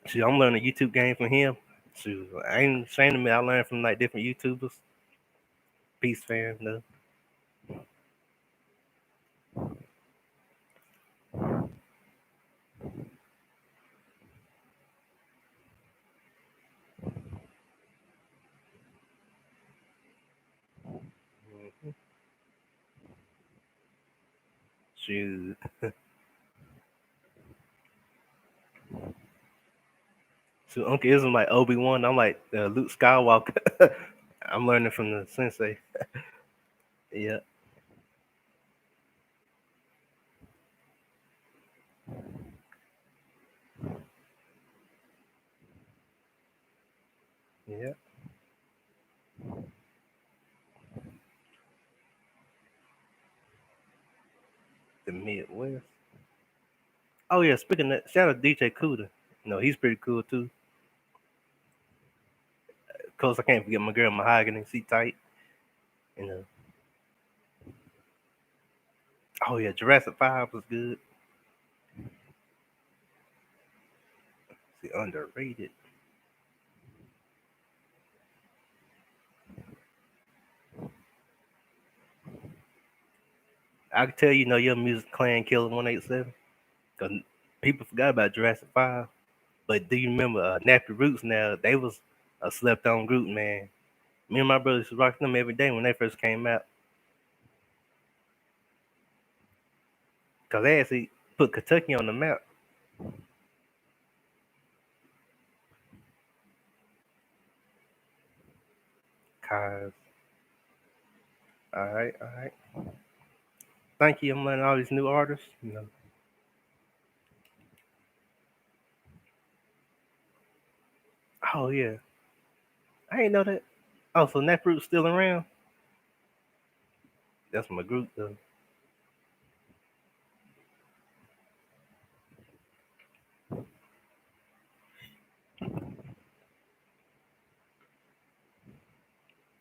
[SPEAKER 1] See, I'm learning YouTube game from him. Shoot, I ain't ashamed of me. I learned from like different YouTubers. Peace fam, Shoot. So Uncle Ism like Obi-Wan. I'm like Luke Skywalker. I'm learning from the sensei. Yeah, yeah. The Midwest. Oh yeah, speaking of that, shout out to DJ Cuda. He's pretty cool too. Of course, I can't forget my girl Mahogany. She tight. You know. Oh yeah, Jurassic 5 was good. She underrated. I can tell your music clan killer 187 because people forgot about Jurassic 5. But do you remember Nappy Roots? Now they was a slept on group, man. Me and my brothers used to rock them every day when they first came out because they actually put Kentucky on the map. Cause all right, all right. Thank you. I'm learning all these new artists. Oh yeah, I ain't know that. Oh, so Nappy Roots still around? That's my group though.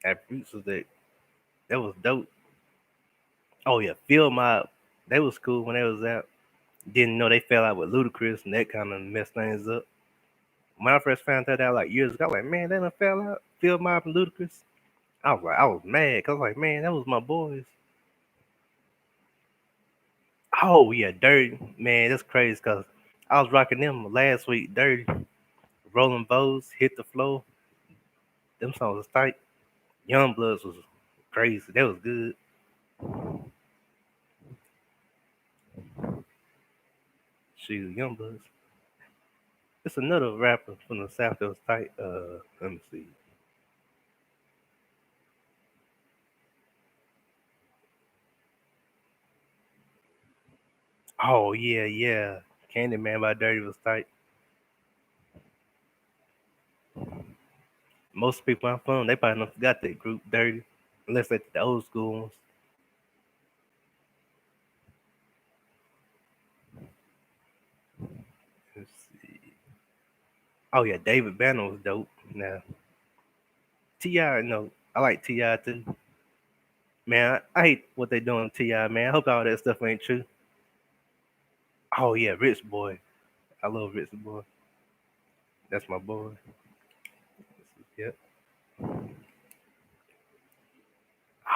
[SPEAKER 1] Nappy Roots was that was dope. Oh yeah, Field Mob. They was cool when they was out. Didn't know they fell out with Ludacris and that kind of messed things up. When I first found that out like years ago, I was like, man, they done fell out. Field Mob and Ludacris. I was mad because I was like, man, that was my boys. Oh yeah, Dirty. Man, that's crazy because I was rocking them last week. Dirty. Rolling Bows, Hit the Flow. Them songs was tight. Young Bloods was crazy. That was good. Shoot, Young Bloods. It's another rapper from the South that was tight. Let me see. Oh yeah, yeah. Candyman by Dirty was tight. Most people I'm from, they probably don't forgot that group Dirty, unless they the old school ones. Let's see. Oh yeah, David Banner was dope. Now Ti, I like Ti too. Man, I hate what they doing to Ti. Man, I hope all that stuff ain't true. Oh yeah, Rich Boy. I love Rich Boy. That's my boy. Yep.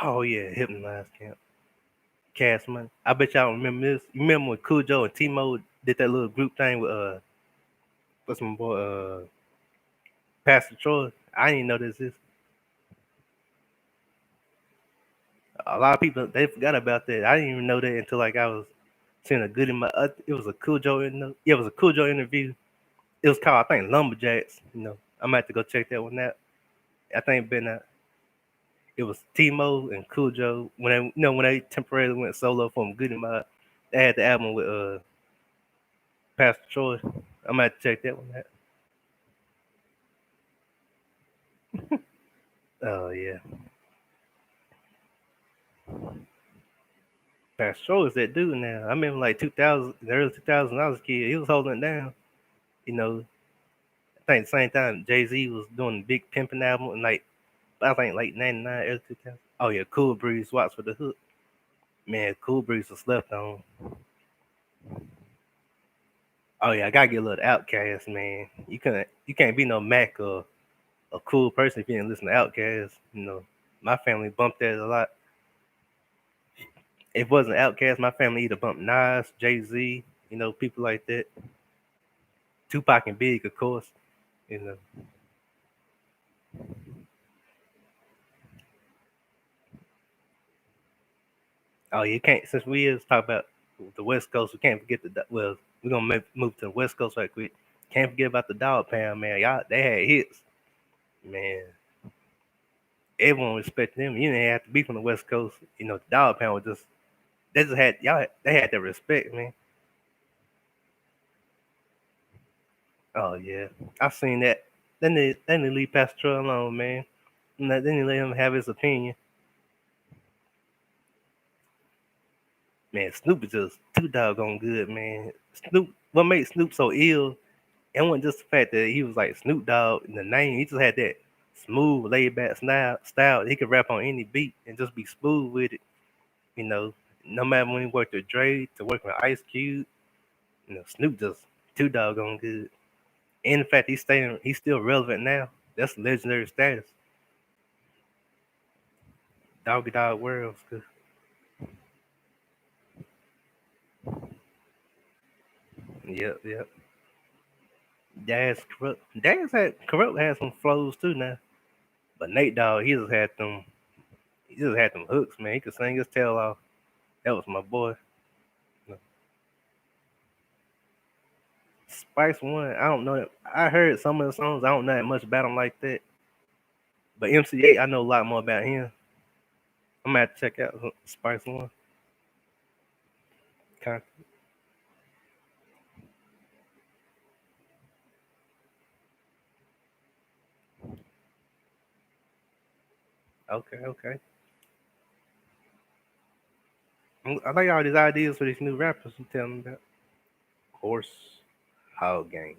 [SPEAKER 1] Oh yeah, Hypnotized Camp. Cash Money. I bet y'all remember this. You remember when Cujo and Timo did that little group thing with what's my boy Pastor Troy? I didn't know this. A lot of people they forgot about that. I didn't even know that until like I was seeing a good in my. It was a Cujo yeah, it was a Cujo interview. It was called I think Lumberjacks. I'm gonna have to go check that one out. I think been it was Timo and Cujo when they temporarily went solo from Good in My. They had the album with Pastor Troy. I'm gonna have to check that one out. Oh yeah, Pastor Troy is that dude now. I remember like 2000, the early 2000s. I was a kid. He was holding it down. You know, I think at the same time Jay Z was doing the big pimping album and like I think late '99, early 2000. Oh yeah, Cool Breeze, Watch for the Hook. Man, Cool Breeze was slept on. Oh yeah, I gotta get a little Outcast, man. You can't be no Mac or a cool person if you didn't listen to Outkast. My family bumped that a lot. If it wasn't Outkast, my family either bumped Nas, Jay Z, people like that. Tupac and Big, of course. You know. Oh, you can't since we is talk about The West Coast, we can't forget well, we're gonna move to the West Coast right quick. Can't forget about the Dog Pound, man. Y'all, they had hits, man. Everyone respected them. You didn't have to be from the West Coast. The Dog Pound was just they just had y'all. They had that respect, man. Oh yeah, I seen that. Then they leave Pastor alone, man. And then they let him have his opinion. Man, Snoop is just too doggone good, man. Snoop, what made Snoop so ill? It wasn't just the fact that he was like Snoop Dogg in the name. He just had that smooth, laid back style. He could rap on any beat and just be smooth with it. You know, no matter when he worked with Dre to working with Ice Cube, Snoop just too doggone good. And in fact, he's still relevant now. That's legendary status. Doggy Dog World. Yep, yep. Corrupt had some flows too now. But Nate Dogg, he just had them hooks, man. He could sing his tail off. That was my boy. Spice One, I don't know that. I heard some of the songs. I don't know that much about him like that. But MC8, I know a lot more about him. I'm gonna have to check out Spice One. Okay, okay, okay. I like all these ideas for these new rappers you telling me about. Horse, Hog Gang.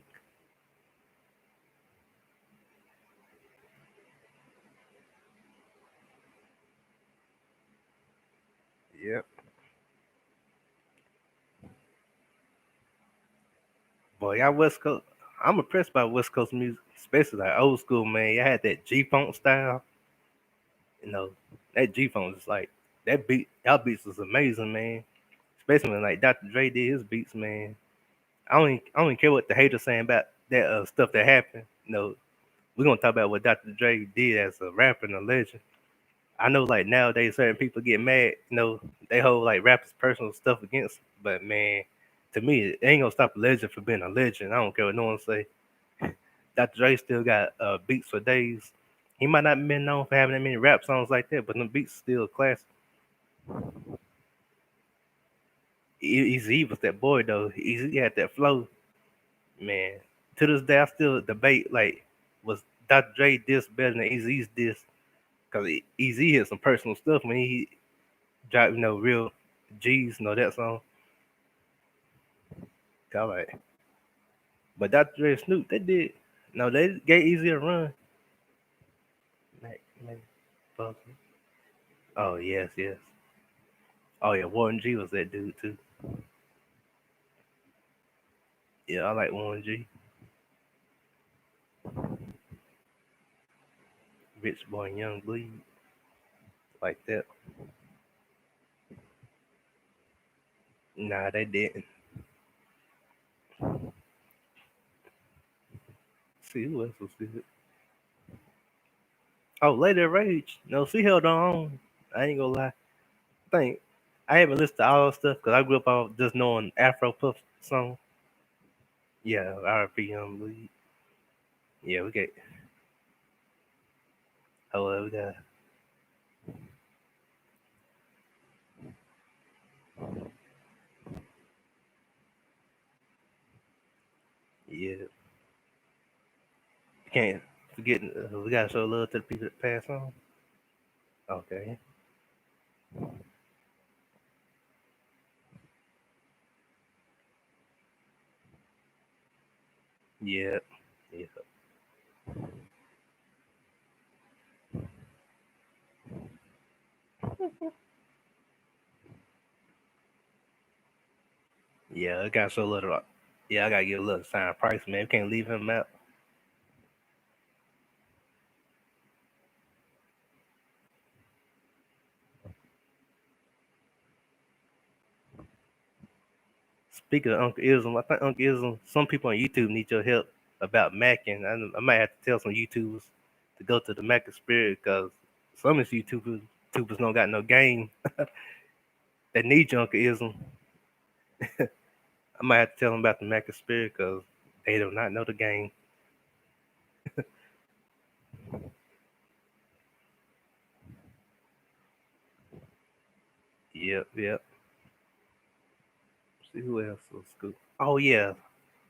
[SPEAKER 1] Yep. Boy, y'all West Coast. I'm impressed by West Coast music, especially like old school, man. Y'all had that G Funk style. You know, that G Funk is like that beat. Y'all beats was amazing, man. Especially when like Dr. Dre did his beats, man. I don't even care what the haters saying about that stuff that happened. We're gonna talk about what Dr. Dre did as a rapper and a legend. I know like nowadays certain people get mad, they hold like rappers' personal stuff against. But man, to me, it ain't gonna stop a legend for being a legend. I don't care what no one say. Dr. Dre still got beats for days. He might not been known for having that many rap songs like that, but the beats still classic. Easy was that boy though. Easy had that flow, man. To this day, I still debate like was Dr. Dre diss better than Eazy's diss? Because Easy had some personal stuff when he dropped, real G's, that song. All right, but Dr. Dre and Snoop, they did. No, they gave Easy a run. Mac, fuck. Oh yes, yes. Oh yeah, Warren G was that dude too. Yeah, I like Warren G. Rich Boy and Young Bleed, like that. Nah, they didn't. See who else was good? Oh, Later Rage. No, she held on. I ain't gonna lie. I think I haven't listened to all her stuff because I grew up on just knowing Afro Puff song. Yeah, R.P. Young Bleed. Yeah, we got. Yeah, can't forget. We gotta show love to the people that pass on. Okay. Yeah. Yeah. Yeah, I gotta show love to. Yeah, I gotta give a little sign price, man. We can't leave him out. Speaking of Uncle Ism, I think Uncle Ism, some people on YouTube need your help about Macking. I might have to tell some YouTubers to go to the Mackin Spirit because some of these YouTubers don't got no game. They need your Uncle Ism. I might have to tell them about the Mac Spirit because they do not know the game. Yep, yep. See who else was good. Oh yeah,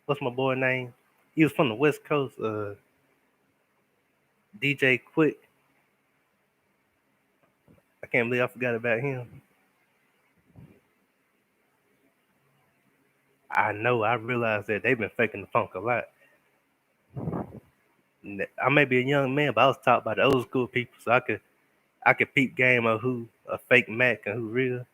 [SPEAKER 1] what's my boy name? He was from the West Coast. DJ Quick. I can't believe I forgot about him. I know. I realized that they've been faking the funk a lot. I may be a young man, but I was taught by the old school people, so I could peep game of who a fake Mac and who real.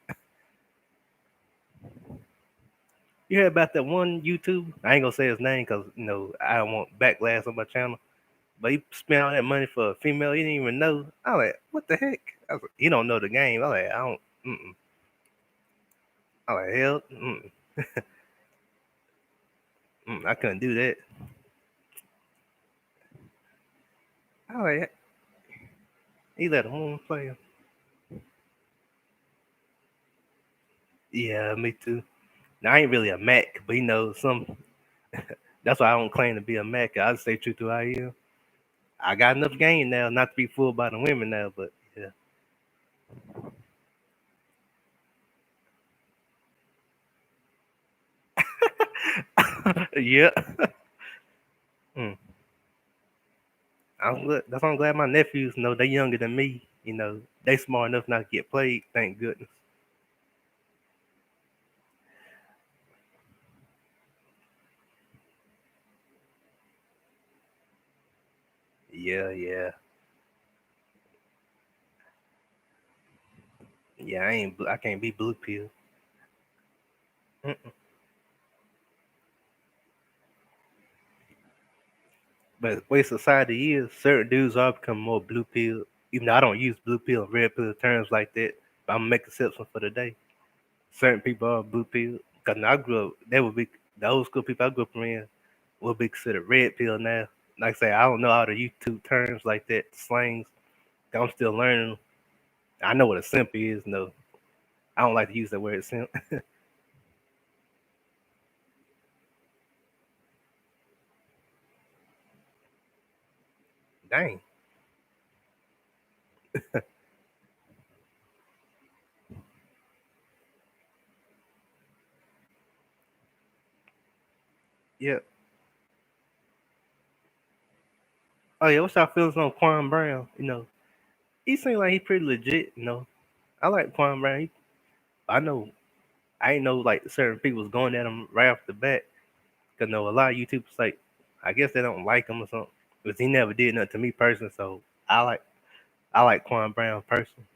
[SPEAKER 1] You heard about that one YouTube? I ain't gonna say his name because I don't want backlash on my channel. But he spent all that money for a female he didn't even know. I was like, what the heck? I was like, he don't know the game. I was like, I don't. Mm-mm. I was like, hell, I couldn't do that. I was like, he let a woman play him. Yeah, me too. Now I ain't really a Mac, but some. That's why I don't claim to be a Mac. I just stay true to who I am. I got enough game now not to be fooled by the women now, but yeah. Yeah. Mm. I'm glad. That's why I'm glad my nephews know they younger than me. They smart enough not to get played. Thank goodness. Yeah, yeah, yeah. I can't be blue pill. Mm-mm. But the way society is, certain dudes are becoming more blue pill. Even though I don't use blue pill and red pill terms like that, but I'm gonna make exceptions for the day. Certain people are blue pill. Cause when I grew up, they would be the old school people I grew up in would be considered red pill now. Like I say, I don't know all the YouTube terms like that, slangs. I'm still learning. I know what a simp is. No, I don't like to use that word simp. Dang. Yeah. Oh yeah. What's our feelings on Quan Brown? He seems like he pretty legit. I like Quan Brown. I know. I ain't know like certain people was going at him right off the bat. Cause a lot of YouTubers like, I guess they don't like him or something. Cause he never did nothing to me personally. So I like I like Quan Brown personally.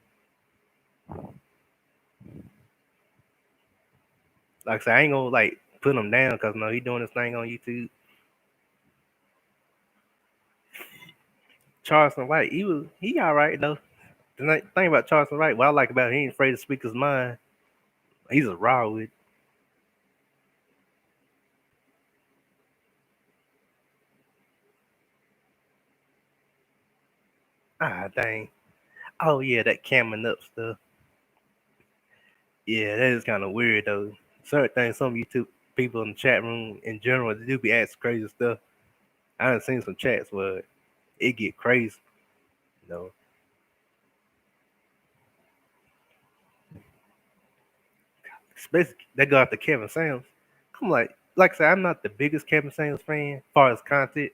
[SPEAKER 1] Like I said, I ain't gonna like put him down because no, he doing his thing on YouTube. Charleston White, he all right though. Thing about Charleston White, what I like about him, he ain't afraid to speak his mind. He's a raw with. Ah dang. Oh yeah, that camming up stuff. Yeah, that is kind of weird though. Certain things, some YouTube people in the chat room in general, they do be asking crazy stuff. I done seen some chats where it get crazy. You know, especially they go after Kevin Samuels. I'm like I said, I'm not the biggest Kevin Samuels fan as far as content,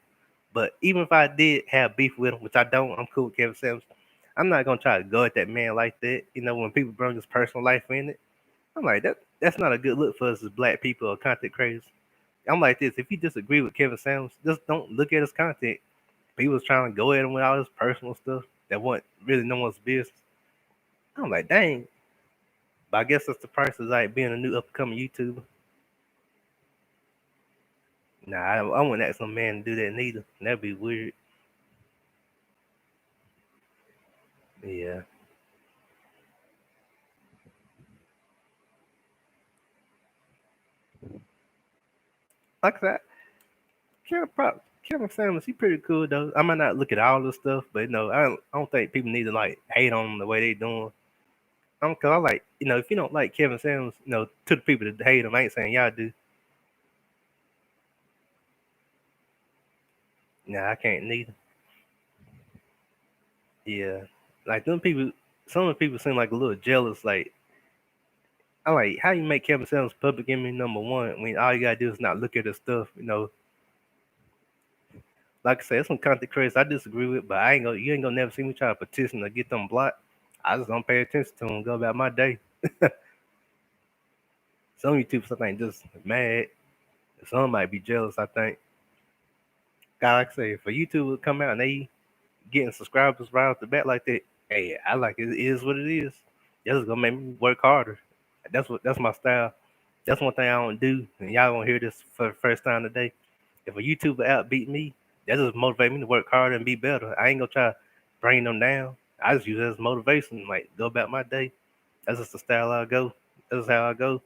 [SPEAKER 1] but even if I did have beef with him, which I don't, I'm cool with Kevin Samuels. I'm not gonna try to go at that man like that. When people bring his personal life in it, I'm like That's not a good look for us as black people or content creators. I'm like this. If you disagree with Kevin Samuels, just don't look at his content. People was trying to go at him with all his personal stuff that wasn't really no one's business. I'm like, dang. But I guess that's the price of like being a new upcoming YouTuber. Nah, I wouldn't ask some man to do that neither. That'd be weird. Yeah. Like that. Kevin Samuels, he pretty cool though. I might not look at all the stuff, but I don't think people need to like hate on him the way they doing. Cause I like, if you don't like Kevin Samuels, to the people that hate him, I ain't saying y'all do. Nah, I can't neither. Yeah, like them people. Some of the people seem like a little jealous. Like, I like how you make Kevin Samuels public enemy number one when all you gotta do is not look at his stuff. Like I said, some content creators I disagree with, but you ain't gonna never see me try to petition to get them blocked. I just don't pay attention to them. Go about my day. Some YouTubers I think just mad. Some might be jealous. I think. God, like I say, for YouTube to come out and they getting subscribers right off the bat like that, hey, I like it. It is what it is. That's gonna make me work harder. That's my style. That's one thing I don't do, and y'all gonna hear this for the first time today. If a YouTuber outbeat me, that just motivate me to work harder and be better. I ain't gonna try to bring them down. I just use it as motivation, like go about my day. That's just the style I go. That's how I go.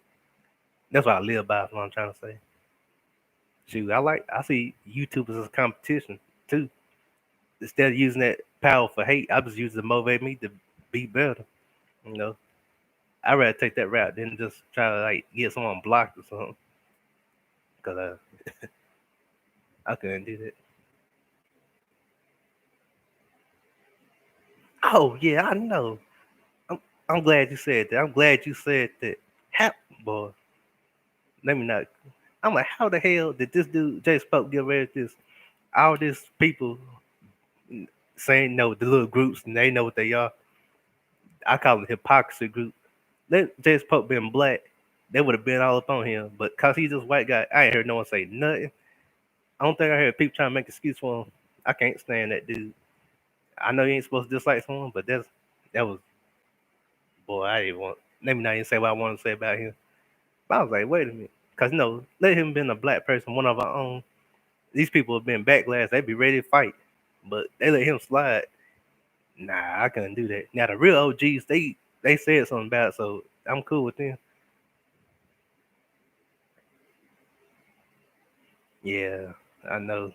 [SPEAKER 1] That's what I live by. Is what I'm trying to say. Shoot, I see YouTubers as competition too. Instead of using that power for hate, I just use it to motivate me to be better. You know, I'd rather take that route than just try to like get someone blocked or something. Cause I couldn't do that. Oh yeah, I know. I'm, I'm glad you said that. I'm glad you said that. How, boy, let me not. I'm like, how the hell did this dude Jay Spoke get away with this? All these people saying no, the little groups, and they know what they are. I call them hypocrisy group. Let Jay Spoke been black, they would have been all up on him. But cause he's just white guy, I ain't heard no one say nothing. I don't think I heard people trying to make excuse for him. I can't stand that dude. I know you ain't supposed to dislike someone, but that was boy. I didn't want. Let me not even say what I want to say about him. But I was like, wait a minute, cause let him been a black person, one of our own. These people have been backlash. They be ready to fight, but they let him slide. Nah, I couldn't do that. Now the real OGs, they said something about it, so I'm cool with them. Yeah, I know.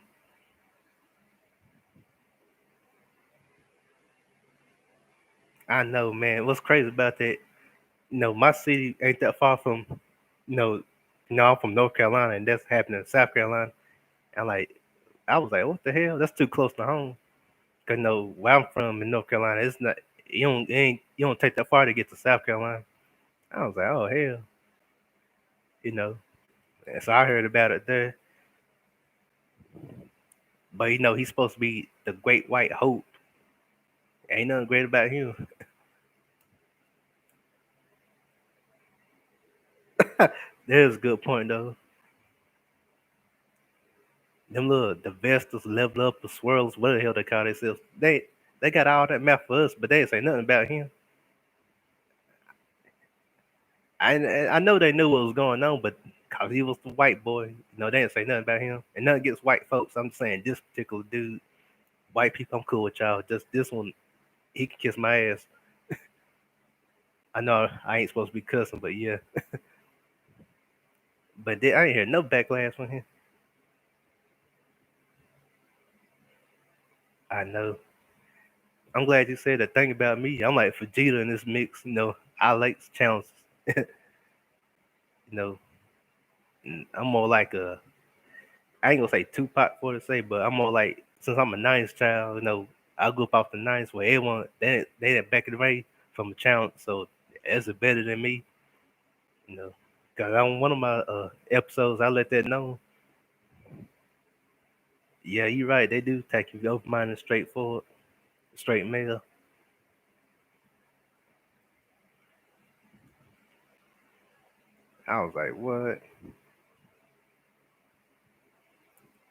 [SPEAKER 1] I know, man. What's crazy about that? My city ain't that far from, you know, I'm from North Carolina, and that's happening in South Carolina. And like, I was like, what the hell? That's too close to home. Cause where I'm from in North Carolina, it's not. You don't take that far to get to South Carolina. I was like, oh hell, you know. And so I heard about it there. But he's supposed to be the great white hope. Ain't nothing great about him. There's a good point though. Them little the Vestas, level up, the swirls, what the hell they call themselves. They got all that math for us, but they didn't say nothing about him. I know they knew what was going on, but cause he was the white boy, they didn't say nothing about him. And nothing against white folks. I'm saying this particular dude, white people, I'm cool with y'all. Just this one, he can kiss my ass. I know I ain't supposed to be cussing, but yeah. But I ain't hear no backlash from him. I know. I'm glad you said that thing about me. I'm like Vegeta in this mix. I like challenges. you know, I'm more like I ain't gonna say Tupac for to say, but I'm more like since I'm a nineties child. I grew up off the nineties where everyone they that back in the day from a challenge, so that's better than me. You know, cause on one of my episodes I let that know. Yeah, you're right. They do take you open minded, straightforward, straight male. I was like, what?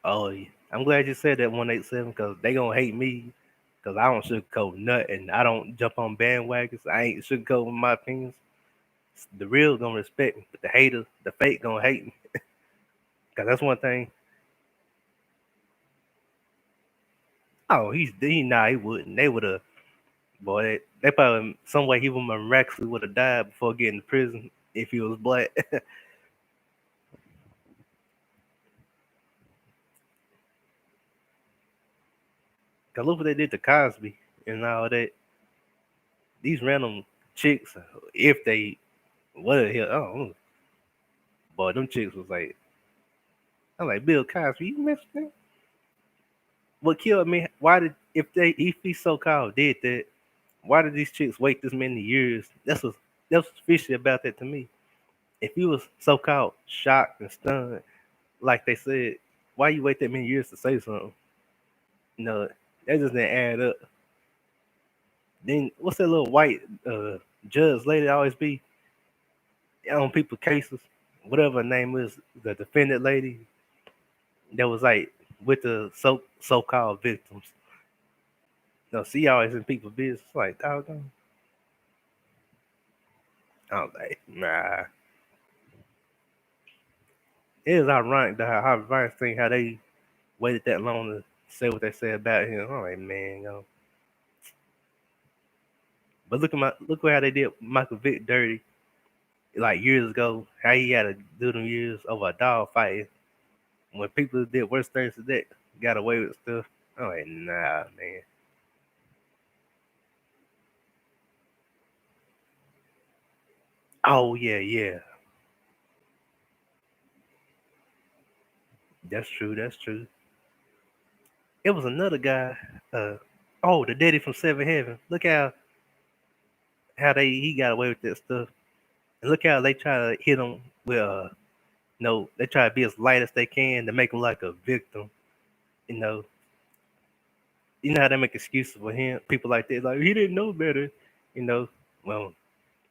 [SPEAKER 1] Oh, yeah. I'm glad you said that 187 because they gonna hate me because I don't sugarcoat nothing. I don't jump on bandwagons. I ain't sugarcoating my opinions. The real gonna respect me, but the haters, the fake gonna hate me. Cause that's one thing. Oh, nah, he wouldn't. They would have, boy. They probably some way he would miraculously would have died before getting to prison if he was black. Cause look what they did to Cosby and all that. These random. chicks, if they what the hell, I don't know. Boy, them chicks was like, I'm like Bill Cosby, you missed that. What killed me? Why did if he so called did that? Why did these chicks wait this many years? That's what's fishy about that to me. If you was so called shocked and stunned, like they said, why you wait that many years to say something? No, that just didn't add up. Then what's that little white judge lady always be on people's cases? Whatever her name is, the defendant lady that was like with the so called victims. No, she always in people's business. Like, doggone. I was like, nah. It is ironic that how Weinstein how they waited that long to say what they said about him. I'm like, man, yo. But look at how they did Michael Vick dirty like years ago. How he had to do them years over a dog fight. When people did worse things than that, got away with stuff. I'm like, nah, man. Oh yeah, yeah. That's true. That's true. It was another guy. Uh, oh, the daddy from Seven Heaven. Look how they he got away with that stuff. And look how they try to hit him with no, they try to be as light as they can to make him like a victim. You know, you know how they make excuses for him. People like that, like he didn't know better. You know, well,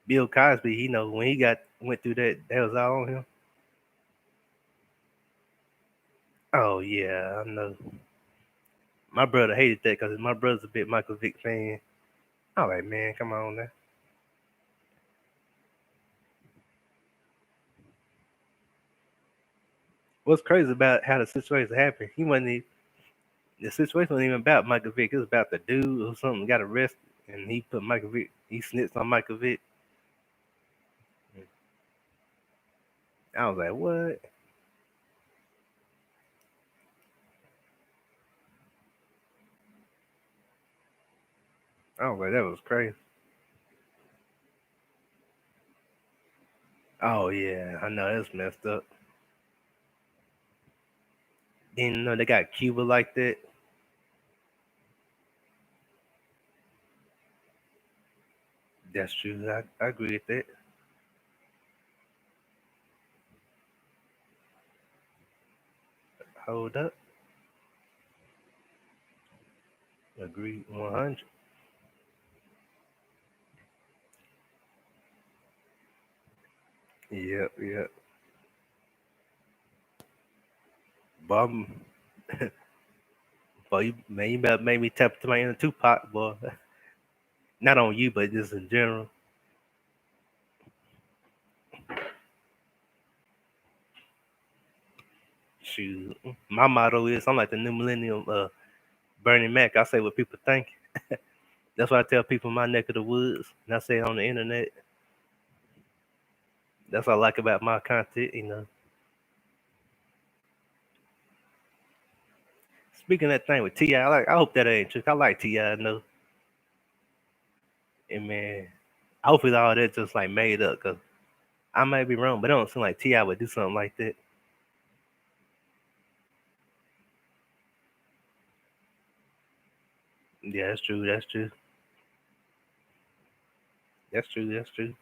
[SPEAKER 1] Bill Cosby, you know, when he went through that, that was all on him. Oh yeah, I know. My brother hated that because my brother's a big Michael Vick fan. I'm like, man, come on now. What's crazy about how the situation happened? The situation wasn't even about Michael Vick. It was about the dude or something got arrested, and he put Michael Vick. He snitched on Michael Vick. I was like, what? I was like, that was crazy. Oh yeah, I know it's messed up. Didn't know they got Cuba like that. That's true. I agree with that. Hold up. Agree 100. Yep, yep. Bob, boy, man, you better make me tap to my inner Tupac, boy. Not on you, but just in general. Shoot, my motto is I'm like the new millennium Bernie Mac. I say what people think. That's what I tell people in my neck of the woods, and I say it on the internet. That's what I like about my content. Speaking of that thing with Ti, I hope that ain't true. I like Ti, know, and man, hopefully all that just like made up. Cause I might be wrong, but it don't seem like Ti would do something like that. Yeah, that's true. That's true. That's true. That's true.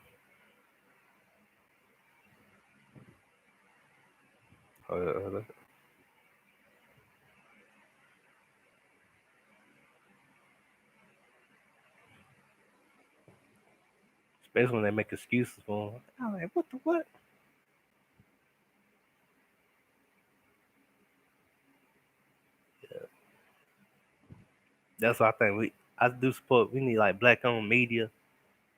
[SPEAKER 1] Hold up. Especially when they make excuses for him. I'm like, what the what? That's why I think I do support. We need like black owned media,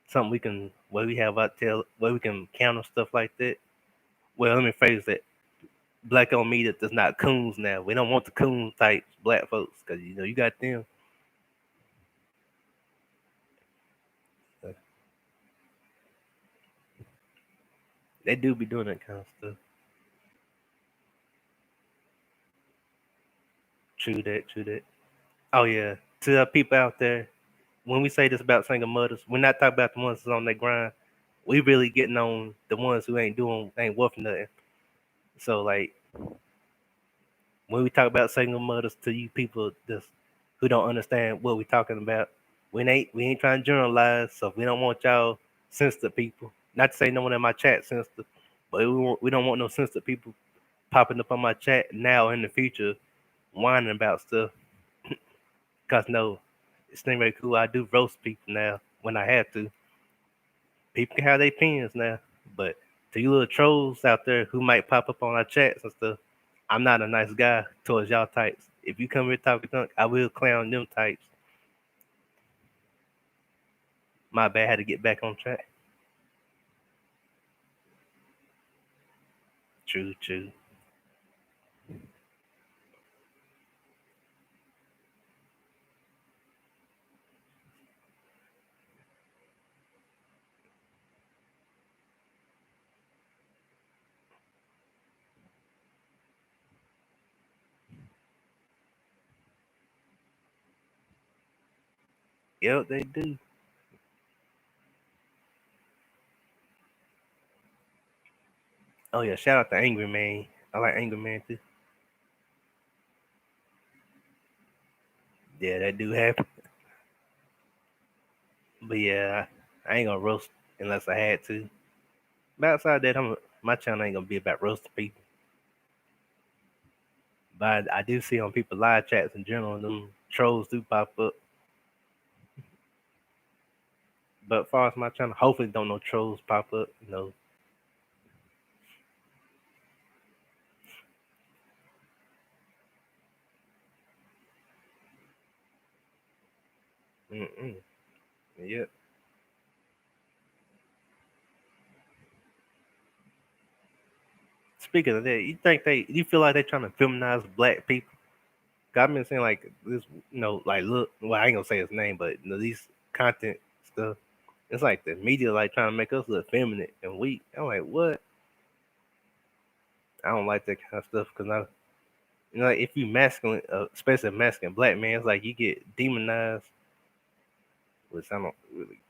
[SPEAKER 1] something we can where we have out tell where we can counter stuff like that. Well, let me phrase that. Black owned media does not coons now. We don't want the coon type black folks because you got them. uh, They do be doing that kind of stuff. True that. True that. Oh yeah, to the people out there, when we say this about single mothers, we're not talking about the ones that's on their grind. We really getting on the ones who ain't worth nothing. So like when we talk about single mothers to you people just who don't understand what we're talking about, we ain't trying to generalize, so we don't want y'all sensitive people. Not to say no one in my chat sensitive, but we don't want no sensitive people popping up on my chat now in the future whining about stuff. Cause no, it's not very cool. I do roast people now when I have to. People can have their opinions now, but to you little trolls out there who might pop up on our chats and stuff, I'm not a nice guy towards y'all types. If you come here talking junk, I will clown them types. My bad, had to get back on track. True, true. Yep, they do. Oh yeah, shout out to Angry Man. I like Angry Man too. Yeah, that do happen. But yeah, I ain't gonna roast unless I had to. But outside that, my channel ain't gonna be about roasting people. But I do see on people live chats in general, them trolls do pop up. But as far as my channel, hopefully don't no trolls pop up. Mm-mm. Yep. Speaking of that, you feel like they trying to feminize black people? 'Cause I've been saying like this, like look, well I ain't gonna say his name, but these content stuff, it's like the media like trying to make us look feminine and weak. I'm like, what? I don't like that kind of stuff because like if you masculine, especially a masculine black man, it's like you get demonized, which I don't really.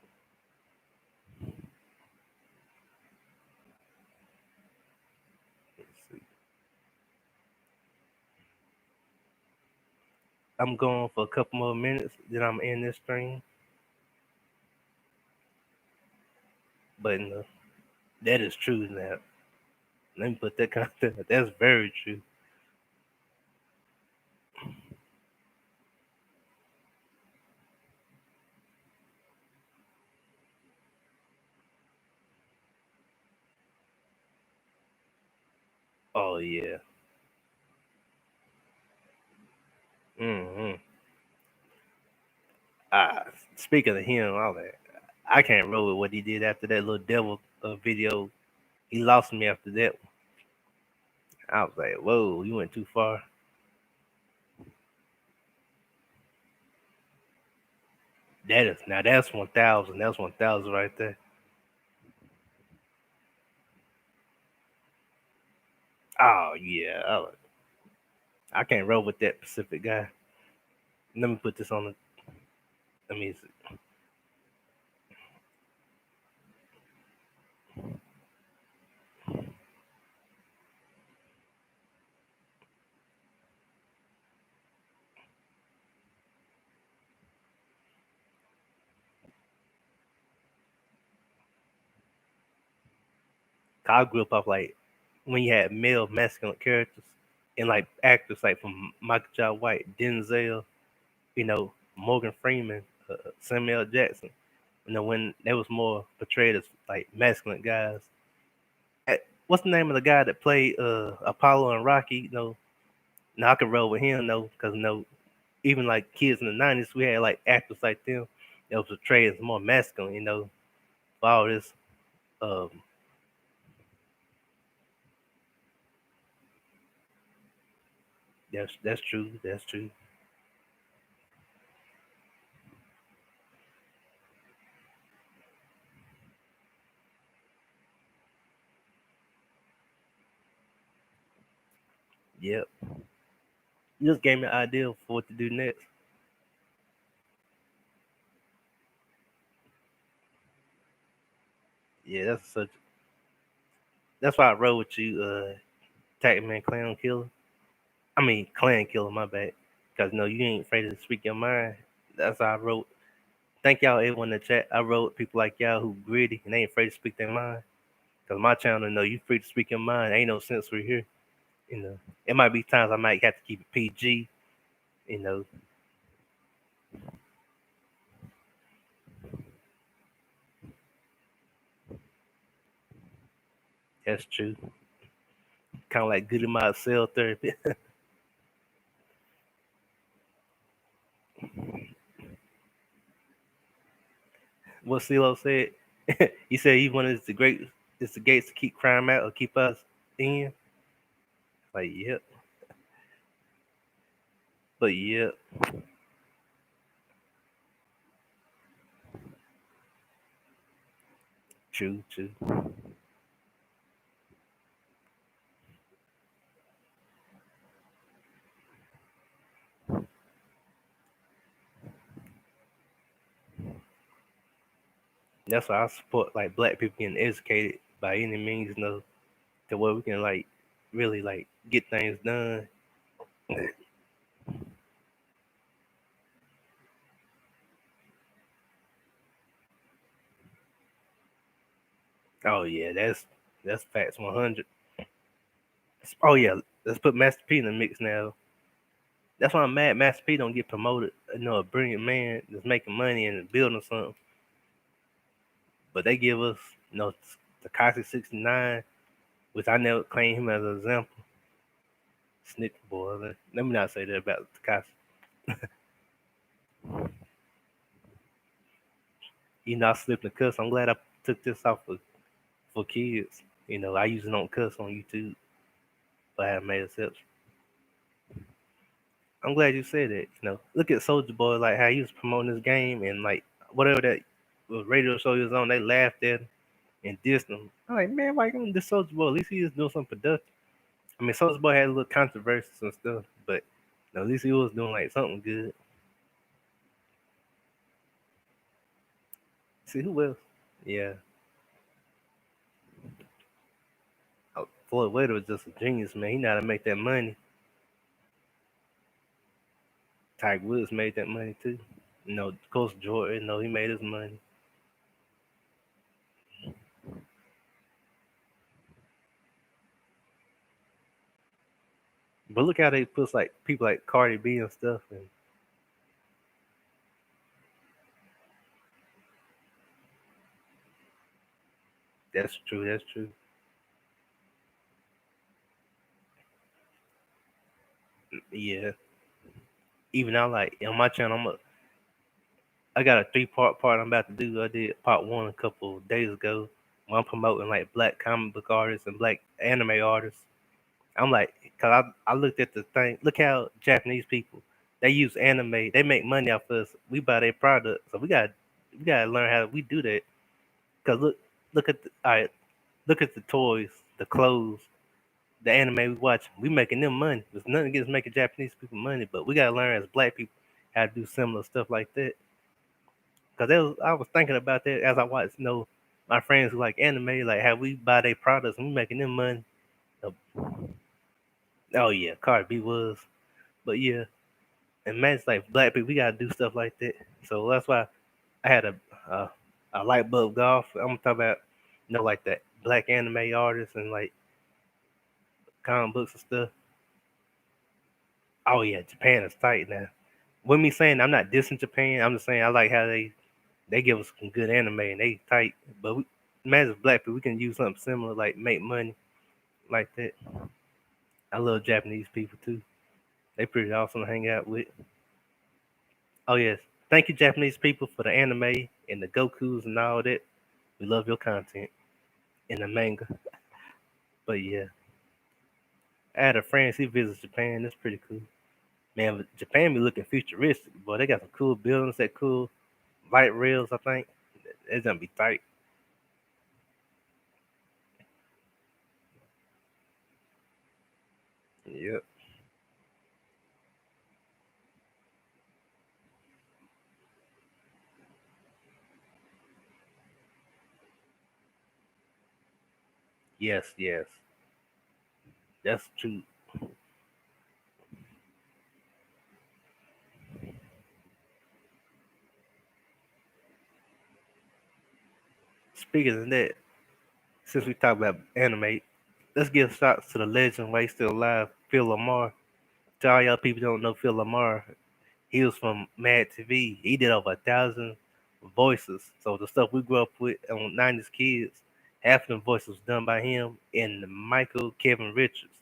[SPEAKER 1] Let's see. I'm going for a couple more minutes, then I'm in this stream. But that is true now. Let me put that content. That's very true. Oh yeah. Hmm. Ah, speaking of him, all that, I can't roll with what he did after that little devil video. He lost me after that. I was like, whoa, you went too far. That's 1,000. That's 1,000 right there. Oh yeah, I can't roll with that Pacific guy. Let me put this on the. Let me see. I grew up like when you had male masculine characters and like actors like from Michael J. White, Denzel, Morgan Freeman, Samuel L. Jackson. When they was more portrayed as like masculine guys. What's the name of the guy that played Apollo and Rocky? Now I can roll with him though, because even like kids in the '90s, we had like actors like them that was portrayed as more masculine. For all this. Um, that's true. That's true. Yep. You just gave me an idea for what to do next. Yeah, that's why I rode with you, Tacman Clown Killer. I mean Clan Killer, my bad. Cause no, you ain't afraid to speak your mind. That's why I wrote. Thank y'all everyone in the chat. I wrote people like y'all who gritty and they ain't afraid to speak their mind. Cause my channel know you free to speak your mind. Ain't no censor here. You know, it might be times I might have to keep it PG. You know, that's true. Kind of like good in my cell therapy. What CeeLo said. He said he wanted it's the gates to keep crime out or keep us in. Like, yep, but yep, true, true. That's why I support like black people getting educated by any means, to where we can like really like get things done. Oh yeah, that's facts 100. Oh yeah, let's put Master P in the mix now. That's why I'm mad Master P don't get promoted. A brilliant man that's making money and building something, but they give us Takashi 69, which I never claim him as an example. Snitch boy. Let me not say that about Takashi. I slipped the cuss. I'm glad I took this off for kids. I usually don't cuss on YouTube, but I have made exceptions. I'm glad you said that. Look at Soldier Boy, like how he was promoting this game and like whatever that radio show he was on, they laughed at him and dissed him. I'm like, man, why you gonna diss Soldier Boy? At least he was doing something productive. I mean, Soldier Boy had a little controversies and stuff, but at least he was doing like something good. See who else? Yeah, Floyd Waiter was just a genius, man. He know how to make that money. Tiger Woods made that money too. Coach Jordan, he made his money. But look how they puts like people like Cardi B and stuff, and that's true. That's true. Yeah. Even I like on my channel, I got a three part I'm about to do. I did part one a couple of days ago. Where I'm promoting like black comic book artists and black anime artists. I'm like, cause I looked at the thing. Look how Japanese people they use anime. They make money off us. We buy their product, so we gotta learn how we do that. Cause look at all right, look at the toys, the clothes, the anime we watch. We making them money. There's nothing against making Japanese people money, but we gotta learn as black people how to do similar stuff like that. Cause I was thinking about that as I watched, my friends who like anime, like how we buy their products and we making them money. Uh, Oh yeah, Cardi B was, but yeah, and man, it's like black people, we gotta do stuff like that. So that's why I had a, a light bulb golf. I'm talking about, like that black anime artists and like comic books and stuff. Oh yeah, Japan is tight now. With me saying I'm not dissing Japan, I'm just saying I like how they give us some good anime and they tight. But man, as black people, we can use something similar, like make money like that. I love Japanese people too. They pretty awesome to hang out with. Oh yes, thank you Japanese people for the anime and the Gokus and all that. We love your content and the manga. But yeah, I had a friend. He visits Japan. That's pretty cool. Man, but Japan be looking futuristic. Boy, they got some cool buildings. That cool light rails. I think it's gonna be tight. Yep. Yes, yes, that's true. Speaking of that, since we talk about anime, let's give shots to the legend while he's still alive, Phil Lamar. To all y'all people who don't know Phil Lamar, he was from Mad TV. He did over 1,000 voices. So the stuff we grew up with on 90s kids, half of them voices was done by him and Michael Kevin Richards.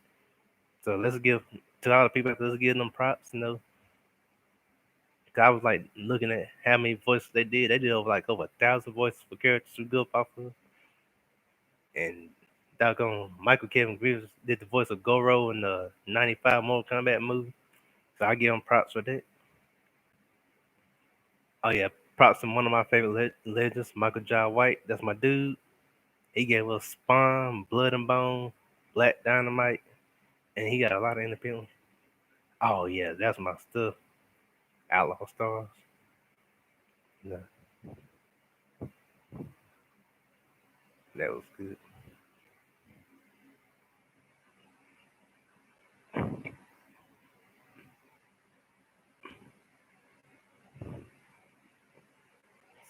[SPEAKER 1] So let's give to all the people, let's give them props. 'Cause I was like looking at how many voices they did. They did over 1,000 voices for characters we grew up off of. And doggone Michael Kevin Richards did the voice of Goro in the '95 Mortal Kombat movie. So I give him props for that. Oh yeah, props to one of my favorite legends, Michael Jai White. That's my dude. He gave us Spawn, Blood and Bone, Black Dynamite, and he got a lot of independent. Oh yeah, that's my stuff. Outlaw Stars. No, that was good.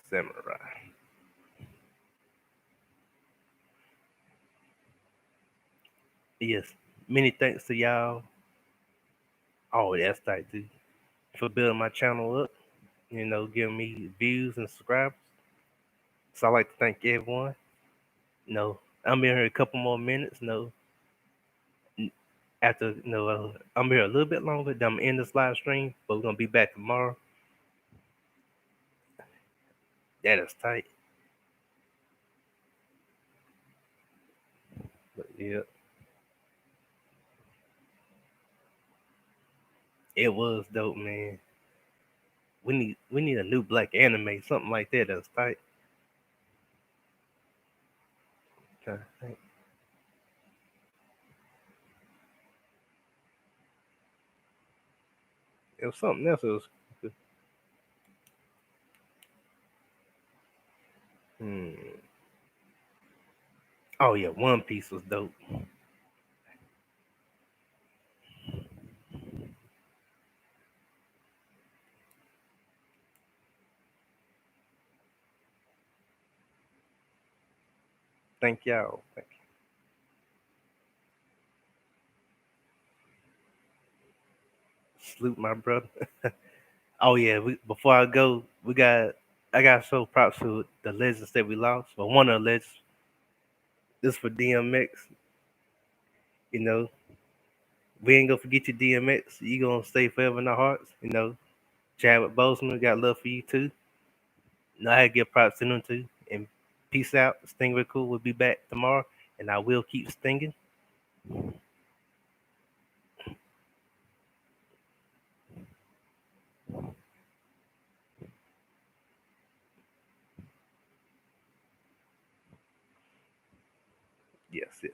[SPEAKER 1] Samurai. Yes. Many thanks to y'all. Oh, that's tight too. For building my channel up. Giving me views and subscribers. So I like to thank everyone. I'm in here a couple more minutes. After I'm here a little bit longer. Then I'm in this live stream, but we're gonna be back tomorrow. That is tight. But yeah, it was dope, man. We need a new black anime, something like that. That's tight. Trying to think. It was something else. It was. Hmm. Oh yeah, One Piece was dope. Thank y'all. Salute my brother. Oh yeah, before I go, I got to show props to the legends that we lost. But one of the legends, this for DMX. You know, we ain't gonna forget you, DMX. You gonna stay forever in our hearts. Chadwick Boseman got love for you too. I give props to them too. And peace out. Stingray Cool will be back tomorrow, and I will keep stinging. Yes, yes.